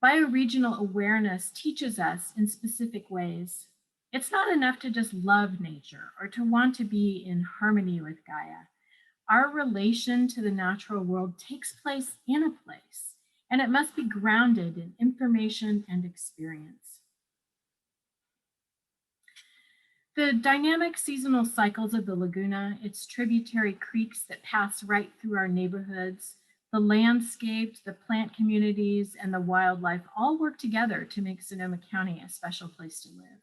"Bioregional awareness teaches us in specific ways. It's not enough to just love nature or to want to be in harmony with Gaia. Our relation to the natural world takes place in a place, and it must be grounded in information and experience." The dynamic seasonal cycles of the Laguna, its tributary creeks that pass right through our neighborhoods, the landscapes, the plant communities, and the wildlife all work together to make Sonoma County a special place to live.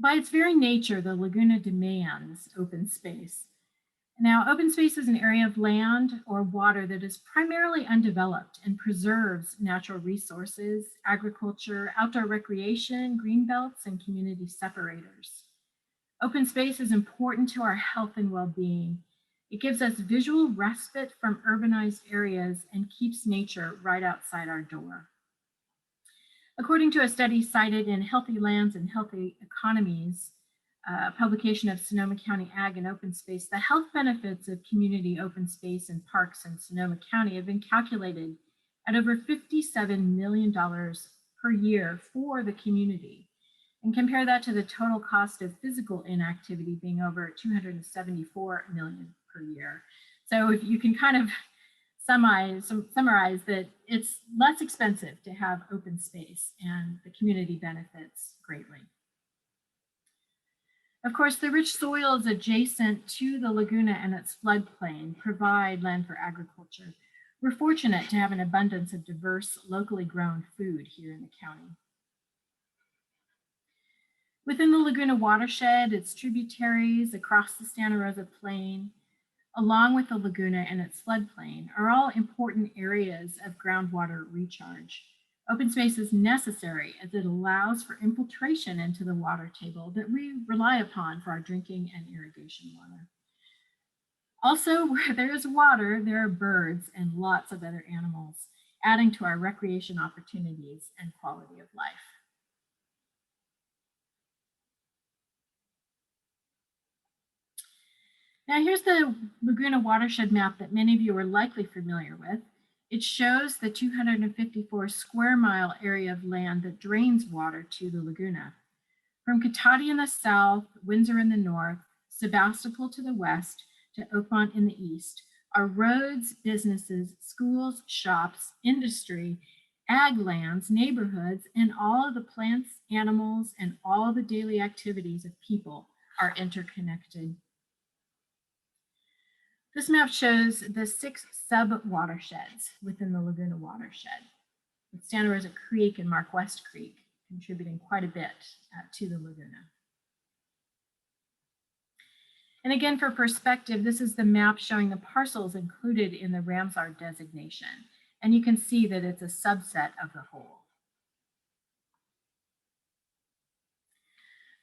By its very nature, the Laguna demands open space. Now, open space is an area of land or water that is primarily undeveloped and preserves natural resources, agriculture, outdoor recreation, green belts, and community separators. Open space is important to our health and well-being. It gives us visual respite from urbanized areas and keeps nature right outside our door. According to a study cited in Healthy Lands and Healthy Economies, publication of Sonoma County Ag and Open Space, the health benefits of community open space and parks in Sonoma County have been calculated at over $57 million per year for the community. And compare that to the total cost of physical inactivity being over $274 million per year. So if you can kind of summarize that it's less expensive to have open space and the community benefits greatly. Of course, the rich soils adjacent to the laguna and its floodplain provide land for agriculture. We're fortunate to have an abundance of diverse, locally grown food here in the county. Within the Laguna watershed, its tributaries across the Santa Rosa Plain, along with the laguna and its floodplain, are all important areas of groundwater recharge. Open space is necessary as it allows for infiltration into the water table that we rely upon for our drinking and irrigation water. Also, where there is water, there are birds and lots of other animals, adding to our recreation opportunities and quality of life. Now here's the Laguna Watershed Map that many of you are likely familiar with. It shows the 254 square mile area of land that drains water to the laguna. From Cotati in the south, Windsor in the north, Sebastopol to the west, to Oakmont in the east, are roads, businesses, schools, shops, industry, ag lands, neighborhoods, and all of the plants, animals, and all the daily activities of people are interconnected. This map shows the 6 sub watersheds within the Laguna watershed, with Santa Rosa Creek and Mark West Creek contributing quite a bit to the laguna. And again, for perspective, this is the map showing the parcels included in the Ramsar designation. And you can see that it's a subset of the whole.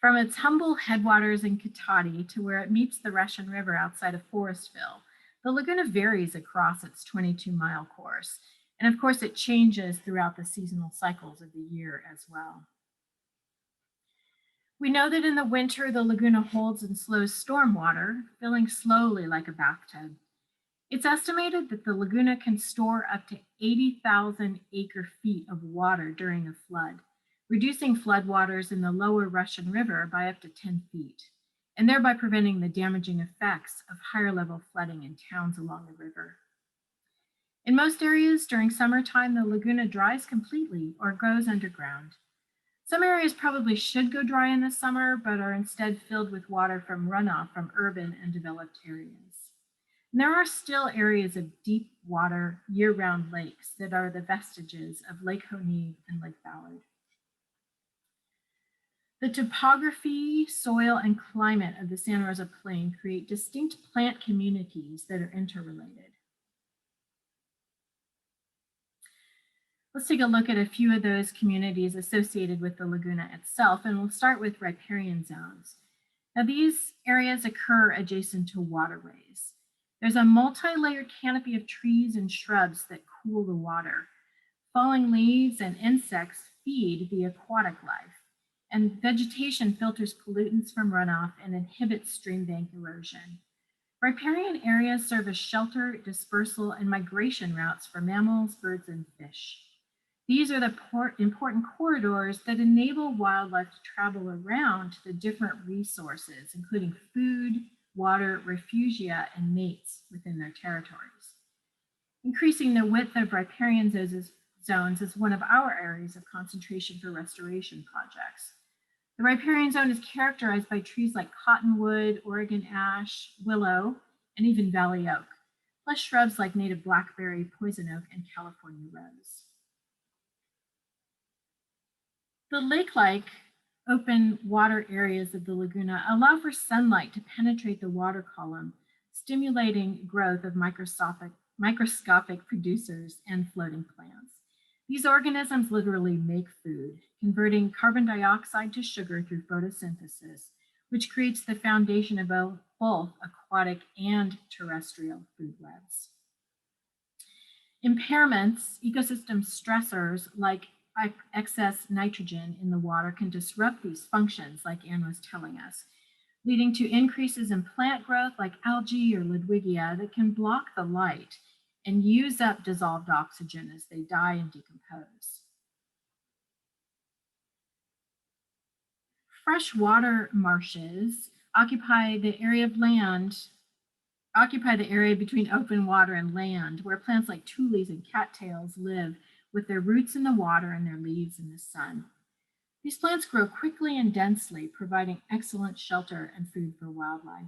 From its humble headwaters in Cotati to where it meets the Russian River outside of Forestville, the laguna varies across its 22-mile course. And of course, it changes throughout the seasonal cycles of the year as well. We know that in the winter, the laguna holds and slows stormwater, filling slowly like a bathtub. It's estimated that the laguna can store up to 80,000 acre-feet of water during a flood, reducing floodwaters in the lower Russian River by up to 10 feet, and thereby preventing the damaging effects of higher level flooding in towns along the river. In most areas during summertime, the laguna dries completely or goes underground. Some areas probably should go dry in the summer, but are instead filled with water from runoff from urban and developed areas. And there are still areas of deep water, year-round lakes that are the vestiges of Lake Honeve and Lake Ballard. The topography, soil, and climate of the Santa Rosa Plain create distinct plant communities that are interrelated. Let's take a look at a few of those communities associated with the laguna itself, and we'll start with riparian zones. Now, these areas occur adjacent to waterways. There's a multi-layered canopy of trees and shrubs that cool the water. Falling leaves and insects feed the aquatic life, and vegetation filters pollutants from runoff and inhibits stream bank erosion. Riparian areas serve as shelter, dispersal, and migration routes for mammals, birds, and fish. These are the important corridors that enable wildlife to travel around to the different resources, including food, water, refugia, and mates within their territories. Increasing the width of riparian zones is one of our areas of concentration for restoration projects. The riparian zone is characterized by trees like cottonwood, Oregon ash, willow, and even valley oak, plus shrubs like native blackberry, poison oak, and California rose. The lake-like open water areas of the laguna allow for sunlight to penetrate the water column, stimulating growth of microscopic producers and floating plants. These organisms literally make food, converting carbon dioxide to sugar through photosynthesis, which creates the foundation of both aquatic and terrestrial food webs. Impairments, ecosystem stressors like excess nitrogen in the water can disrupt these functions, like Anne was telling us, leading to increases in plant growth like algae or Ludwigia that can block the light and use up dissolved oxygen as they die and decompose. Freshwater marshes occupy the area between open water and land, where plants like tules and cattails live with their roots in the water and their leaves in the sun. These plants grow quickly and densely, providing excellent shelter and food for wildlife.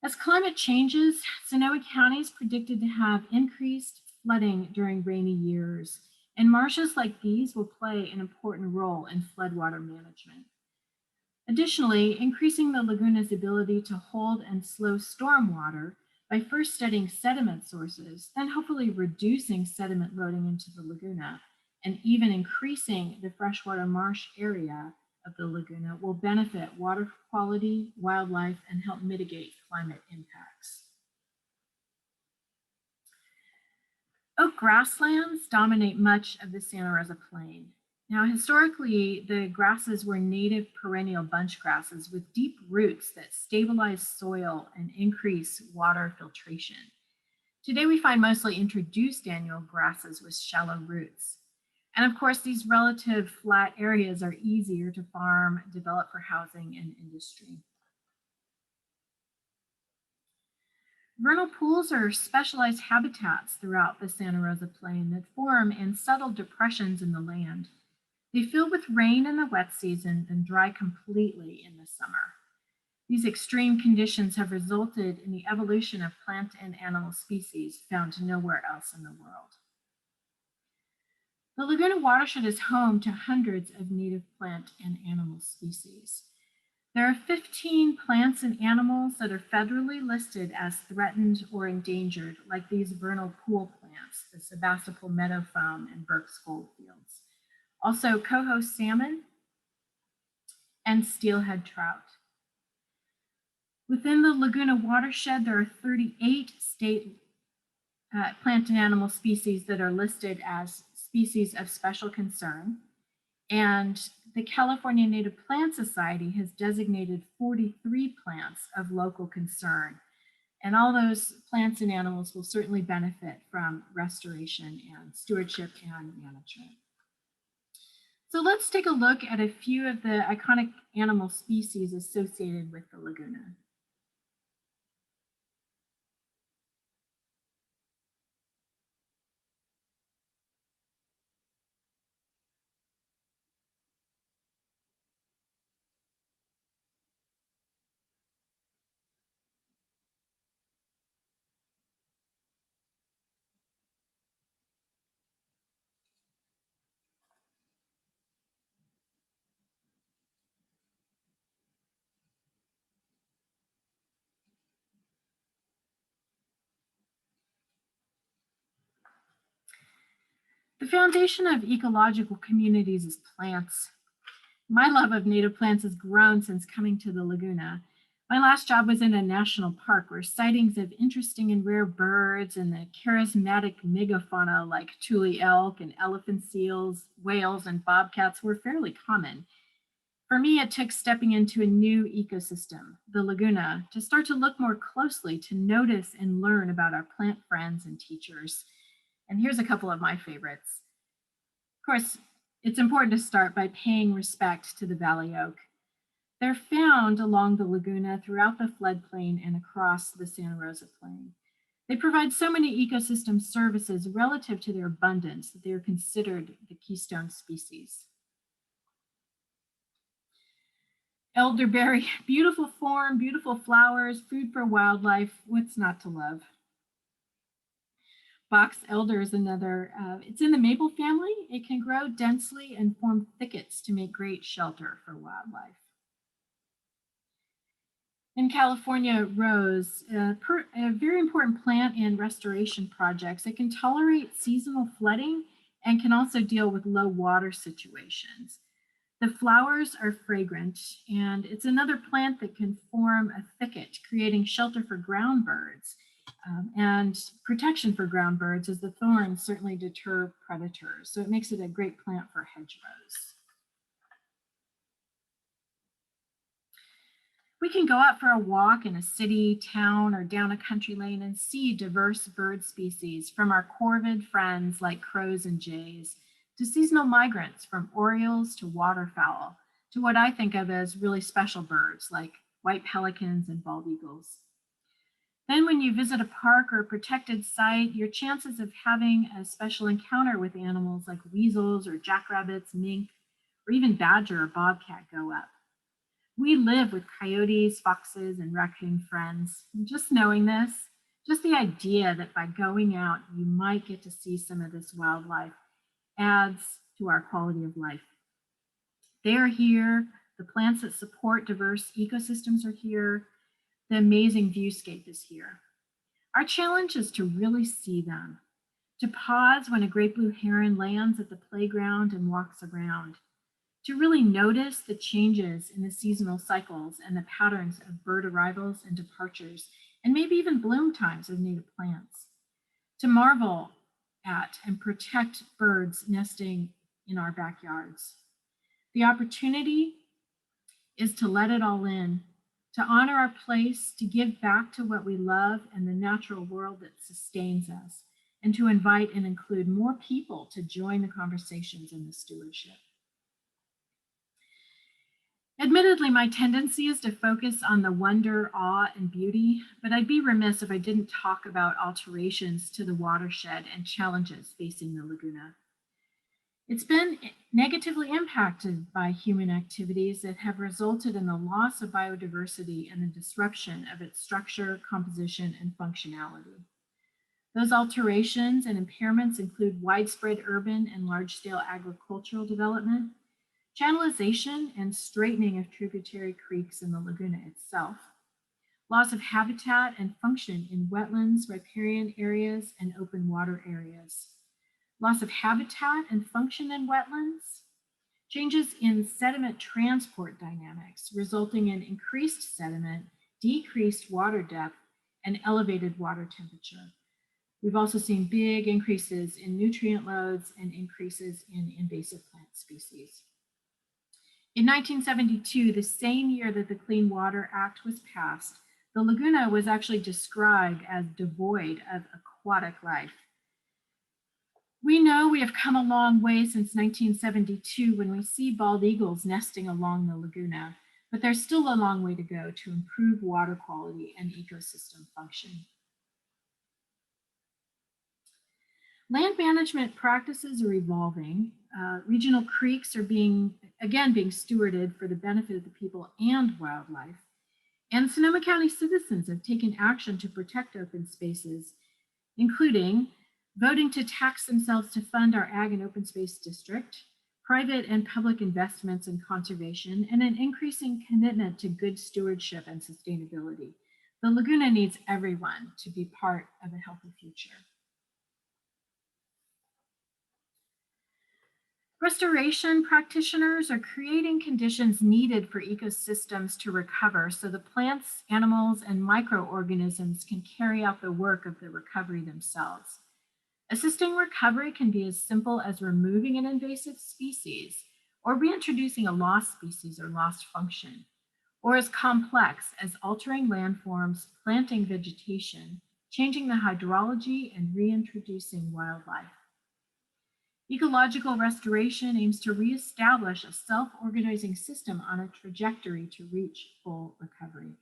As climate changes, Sonoma County is predicted to have increased flooding during rainy years, and marshes like these will play an important role in floodwater management. Additionally, increasing the laguna's ability to hold and slow stormwater by first studying sediment sources, then hopefully reducing sediment loading into the laguna, and even increasing the freshwater marsh area of the laguna will benefit water quality, wildlife, and help mitigate climate impacts. Oak grasslands dominate much of the Santa Rosa Plain. Now, historically, the grasses were native perennial bunch grasses with deep roots that stabilize soil and increase water filtration. Today, we find mostly introduced annual grasses with shallow roots. And of course, these relative flat areas are easier to farm, develop for housing and industry. Vernal pools are specialized habitats throughout the Santa Rosa Plain that form in subtle depressions in the land. They fill with rain in the wet season and dry completely in the summer. These extreme conditions have resulted in the evolution of plant and animal species found nowhere else in the world. The Laguna watershed is home to hundreds of native plant and animal species. There are 15 plants and animals that are federally listed as threatened or endangered, like these vernal pool plants, the Sebastopol meadow foam and Burke's goldfields. Also coho salmon and steelhead trout. Within the Laguna watershed, there are 38 state plant and animal species that are listed as species of special concern. And the California Native Plant Society has designated 43 plants of local concern. And all those plants and animals will certainly benefit from restoration and stewardship and management. So let's take a look at a few of the iconic animal species associated with the Laguna. The foundation of ecological communities is plants. My love of native plants has grown since coming to the Laguna. My last job was in a national park where sightings of interesting and rare birds and the charismatic megafauna like tule elk and elephant seals, whales, and bobcats were fairly common. For me, it took stepping into a new ecosystem, the Laguna, to start to look more closely, to notice and learn about our plant friends and teachers. And here's a couple of my favorites. Of course, it's important to start by paying respect to the valley oak. They're found along the Laguna, throughout the floodplain, and across the Santa Rosa Plain. They provide so many ecosystem services relative to their abundance that they are considered the keystone species. Elderberry, beautiful form, beautiful flowers, food for wildlife. What's not to love? Box elder is another. It's in the maple family. It can grow densely and form thickets to make great shelter for wildlife. In California, rose, a very important plant in restoration projects. It can tolerate seasonal flooding and can also deal with low water situations. The flowers are fragrant, and it's another plant that can form a thicket, creating shelter for ground birds and protection for ground birds, as the thorns certainly deter predators. So it makes it a great plant for hedgerows. We can go out for a walk in a city, town, or down a country lane and see diverse bird species, from our corvid friends like crows and jays, to seasonal migrants from orioles to waterfowl, to what I think of as really special birds like white pelicans and bald eagles. Then when you visit a park or a protected site, your chances of having a special encounter with animals like weasels or jackrabbits, mink, or even badger or bobcat go up. We live with coyotes, foxes, and raccoon friends. And just knowing this, just the idea that by going out, you might get to see some of this wildlife adds to our quality of life. They are here. The plants that support diverse ecosystems are here. The amazing viewscape is here. Our challenge is to really see them, to pause when a great blue heron lands at the playground and walks around, to really notice the changes in the seasonal cycles and the patterns of bird arrivals and departures, and maybe even bloom times of native plants, to marvel at and protect birds nesting in our backyards. The opportunity is to let it all in, to honor our place, to give back to what we love and the natural world that sustains us, and to invite and include more people to join the conversations and the stewardship. Admittedly, my tendency is to focus on the wonder, awe, and beauty, but I'd be remiss if I didn't talk about alterations to the watershed and challenges facing the Laguna. It's been negatively impacted by human activities that have resulted in the loss of biodiversity and the disruption of its structure, composition, and functionality. Those alterations and impairments include widespread urban and large-scale agricultural development, channelization and straightening of tributary creeks in the Laguna itself, loss of habitat and function in wetlands, riparian areas, and open water areas, loss of habitat and function in wetlands, changes in sediment transport dynamics, resulting in increased sediment, decreased water depth, and elevated water temperature. We've also seen big increases in nutrient loads and increases in invasive plant species. In 1972, the same year that the Clean Water Act was passed, the Laguna was actually described as devoid of aquatic life. We know we have come a long way since 1972 when we see bald eagles nesting along the Laguna, but there's still a long way to go to improve water quality and ecosystem function. Land management practices are evolving. Regional creeks are being stewarded for the benefit of the people and wildlife. And Sonoma County citizens have taken action to protect open spaces, including voting to tax themselves to fund our Ag and Open Space District, private and public investments in conservation, and an increasing commitment to good stewardship and sustainability. The Laguna needs everyone to be part of a healthy future. Restoration practitioners are creating conditions needed for ecosystems to recover so the plants, animals, and microorganisms can carry out the work of the recovery themselves. Assisting recovery can be as simple as removing an invasive species or reintroducing a lost species or lost function, or as complex as altering landforms, planting vegetation, changing the hydrology, and reintroducing wildlife. Ecological restoration aims to reestablish a self-organizing system on a trajectory to reach full recovery.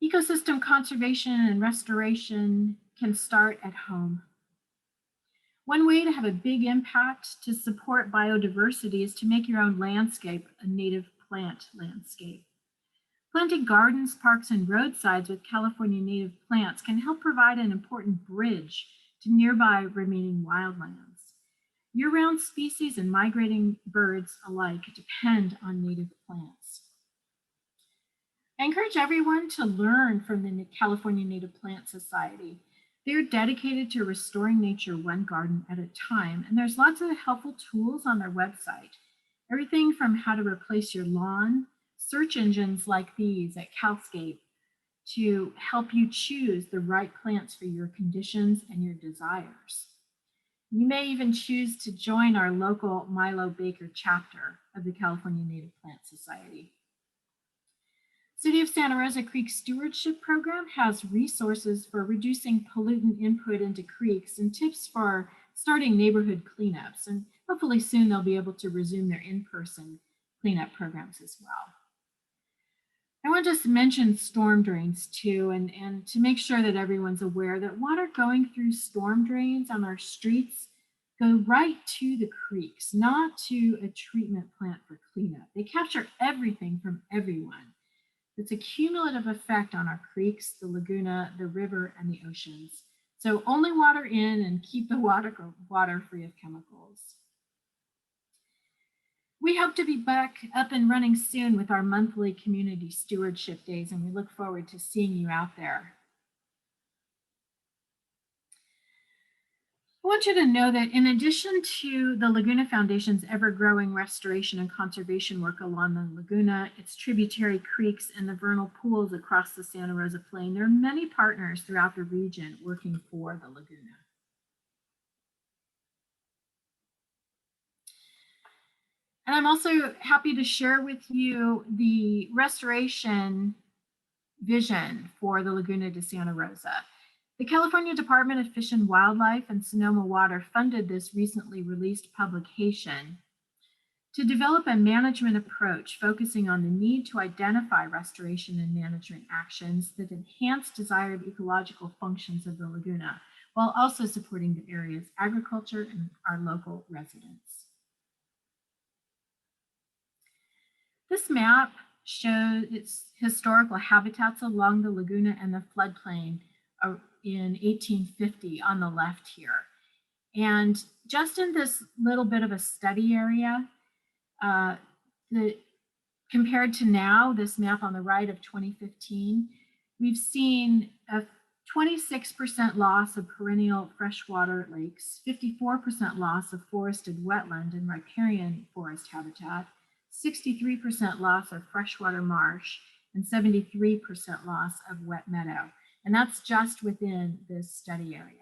Ecosystem conservation and restoration can start at home. One way to have a big impact to support biodiversity is to make your own landscape a native plant landscape. Planting gardens, parks, and roadsides with California native plants can help provide an important bridge to nearby remaining wildlands. Year-round species and migrating birds alike depend on native plants. I encourage everyone to learn from the California Native Plant Society. They're dedicated to restoring nature one garden at a time, and there's lots of helpful tools on their website. Everything from how to replace your lawn, search engines like these at Calscape, to help you choose the right plants for your conditions and your desires. You may even choose to join our local Milo Baker chapter of the California Native Plant Society. City of Santa Rosa Creek Stewardship Program has resources for reducing pollutant input into creeks and tips for starting neighborhood cleanups, and hopefully soon they'll be able to resume their in-person cleanup programs as well. I want to just mention storm drains too, and to make sure that everyone's aware that water going through storm drains on our streets go right to the creeks, not to a treatment plant for cleanup. They capture everything from everyone. It's a cumulative effect on our creeks, the laguna, the river, and the oceans. So only water in and keep the water free of chemicals. We hope to be back up and running soon with our monthly community stewardship days, and we look forward to seeing you out there. I want you to know that in addition to the Laguna Foundation's ever-growing restoration and conservation work along the Laguna, its tributary creeks, and the vernal pools across the Santa Rosa Plain, there are many partners throughout the region working for the Laguna. And I'm also happy to share with you the restoration vision for the Laguna de Santa Rosa. The California Department of Fish and Wildlife and Sonoma Water funded this recently released publication to develop a management approach focusing on the need to identify restoration and management actions that enhance desired ecological functions of the Laguna, while also supporting the area's agriculture and our local residents. This map shows its historical habitats along the Laguna and the floodplain in 1850 on the left here. And just in this little bit of a study area, compared to now, this map on the right of 2015, we've seen a 26% loss of perennial freshwater lakes, 54% loss of forested wetland and riparian forest habitat, 63% loss of freshwater marsh, and 73% loss of wet meadow. And that's just within this study area.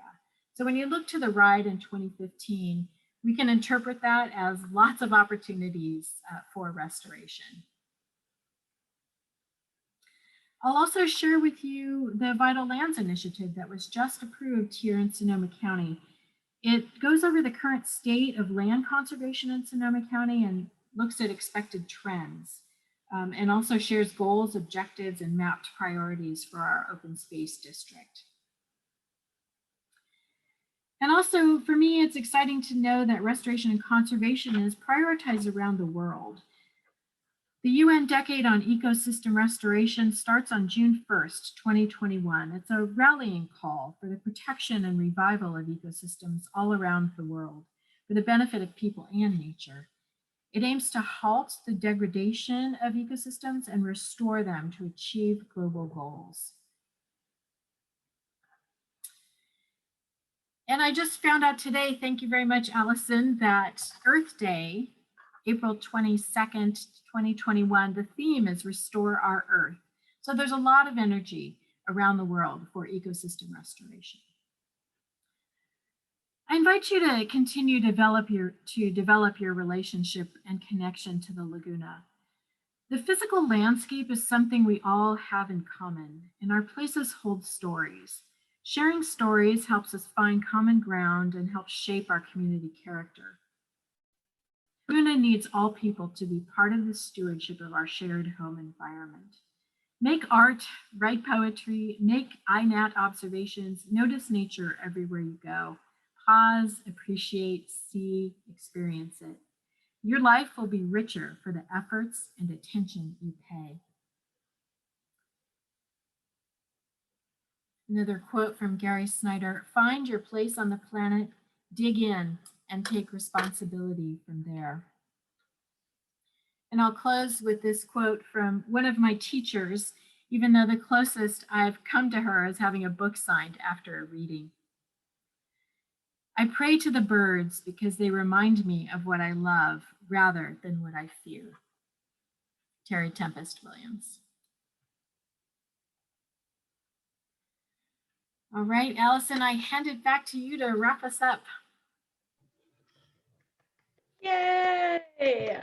So when you look to the right in 2015, we can interpret that as lots of opportunities for restoration. I'll also share with you the Vital Lands Initiative that was just approved here in Sonoma County. It goes over the current state of land conservation in Sonoma County and looks at expected trends, and also shares goals, objectives, and mapped priorities for our open space district. And also for me, it's exciting to know that restoration and conservation is prioritized around the world. The UN Decade on Ecosystem Restoration starts on June 1st, 2021. It's a rallying call for the protection and revival of ecosystems all around the world for the benefit of people and nature. It aims to halt the degradation of ecosystems and restore them to achieve global goals. And I just found out today, thank you very much, Allison, that Earth Day, April 22nd, 2021, the theme is Restore Our Earth. So there's a lot of energy around the world for ecosystem restoration. I invite you to continue to develop your relationship and connection to the Laguna. The physical landscape is something we all have in common, and our places hold stories. Sharing stories helps us find common ground and helps shape our community character. Laguna needs all people to be part of the stewardship of our shared home environment. Make art, write poetry, make INAT observations, notice nature everywhere you go. Pause, appreciate, see, experience it. Your life will be richer for the efforts and attention you pay. Another quote from Gary Snyder: find your place on the planet, dig in, and take responsibility from there. And I'll close with this quote from one of my teachers, even though the closest I've come to her is having a book signed after a reading. I pray to the birds because they remind me of what I love rather than what I fear. Terry Tempest Williams. All right, Allison, I hand it back to you to wrap us up. Yay!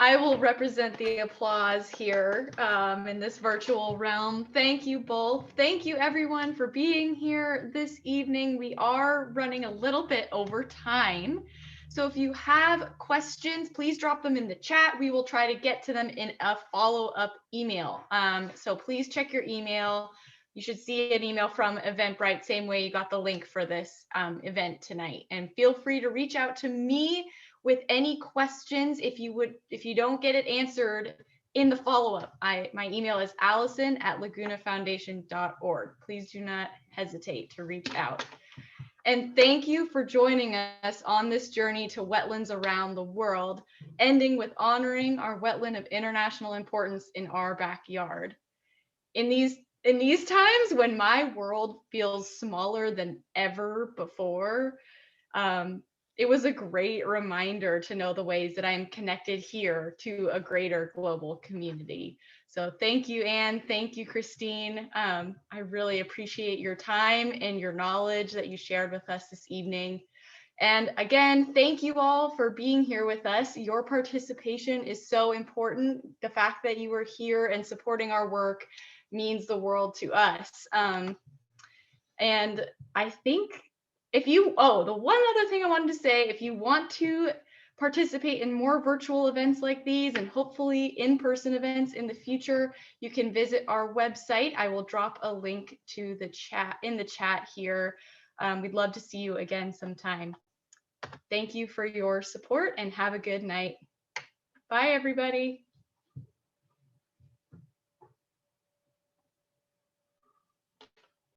I will represent the applause here in this virtual realm. Thank you both. Thank you everyone for being here this evening. We are running a little bit over time. So if you have questions, please drop them in the chat. We will try to get to them in a follow-up email. So please check your email. You should see an email from Eventbrite, same way you got the link for this event tonight. And feel free to reach out to me with any questions if you don't get it answered in the follow-up. My email is allison@lagunafoundation.org. Please do not hesitate to reach out. And thank you for joining us on this journey to wetlands around the world, ending with honoring our wetland of international importance in our backyard. In these times when my world feels smaller than ever before, it was a great reminder to know the ways that I'm connected here to a greater global community. So thank you, Anne. Thank you, Christine. I really appreciate your time and your knowledge that you shared with us this evening. And again, thank you all for being here with us. Your participation is so important. The fact that you are here and supporting our work means the world to us. And I think the one other thing I wanted to say, if you want to participate in more virtual events like these and hopefully in-person events in the future, you can visit our website. I will drop a link to the chat in the chat here. We'd love to see you again sometime. Thank you for your support and have a good night. Bye, everybody.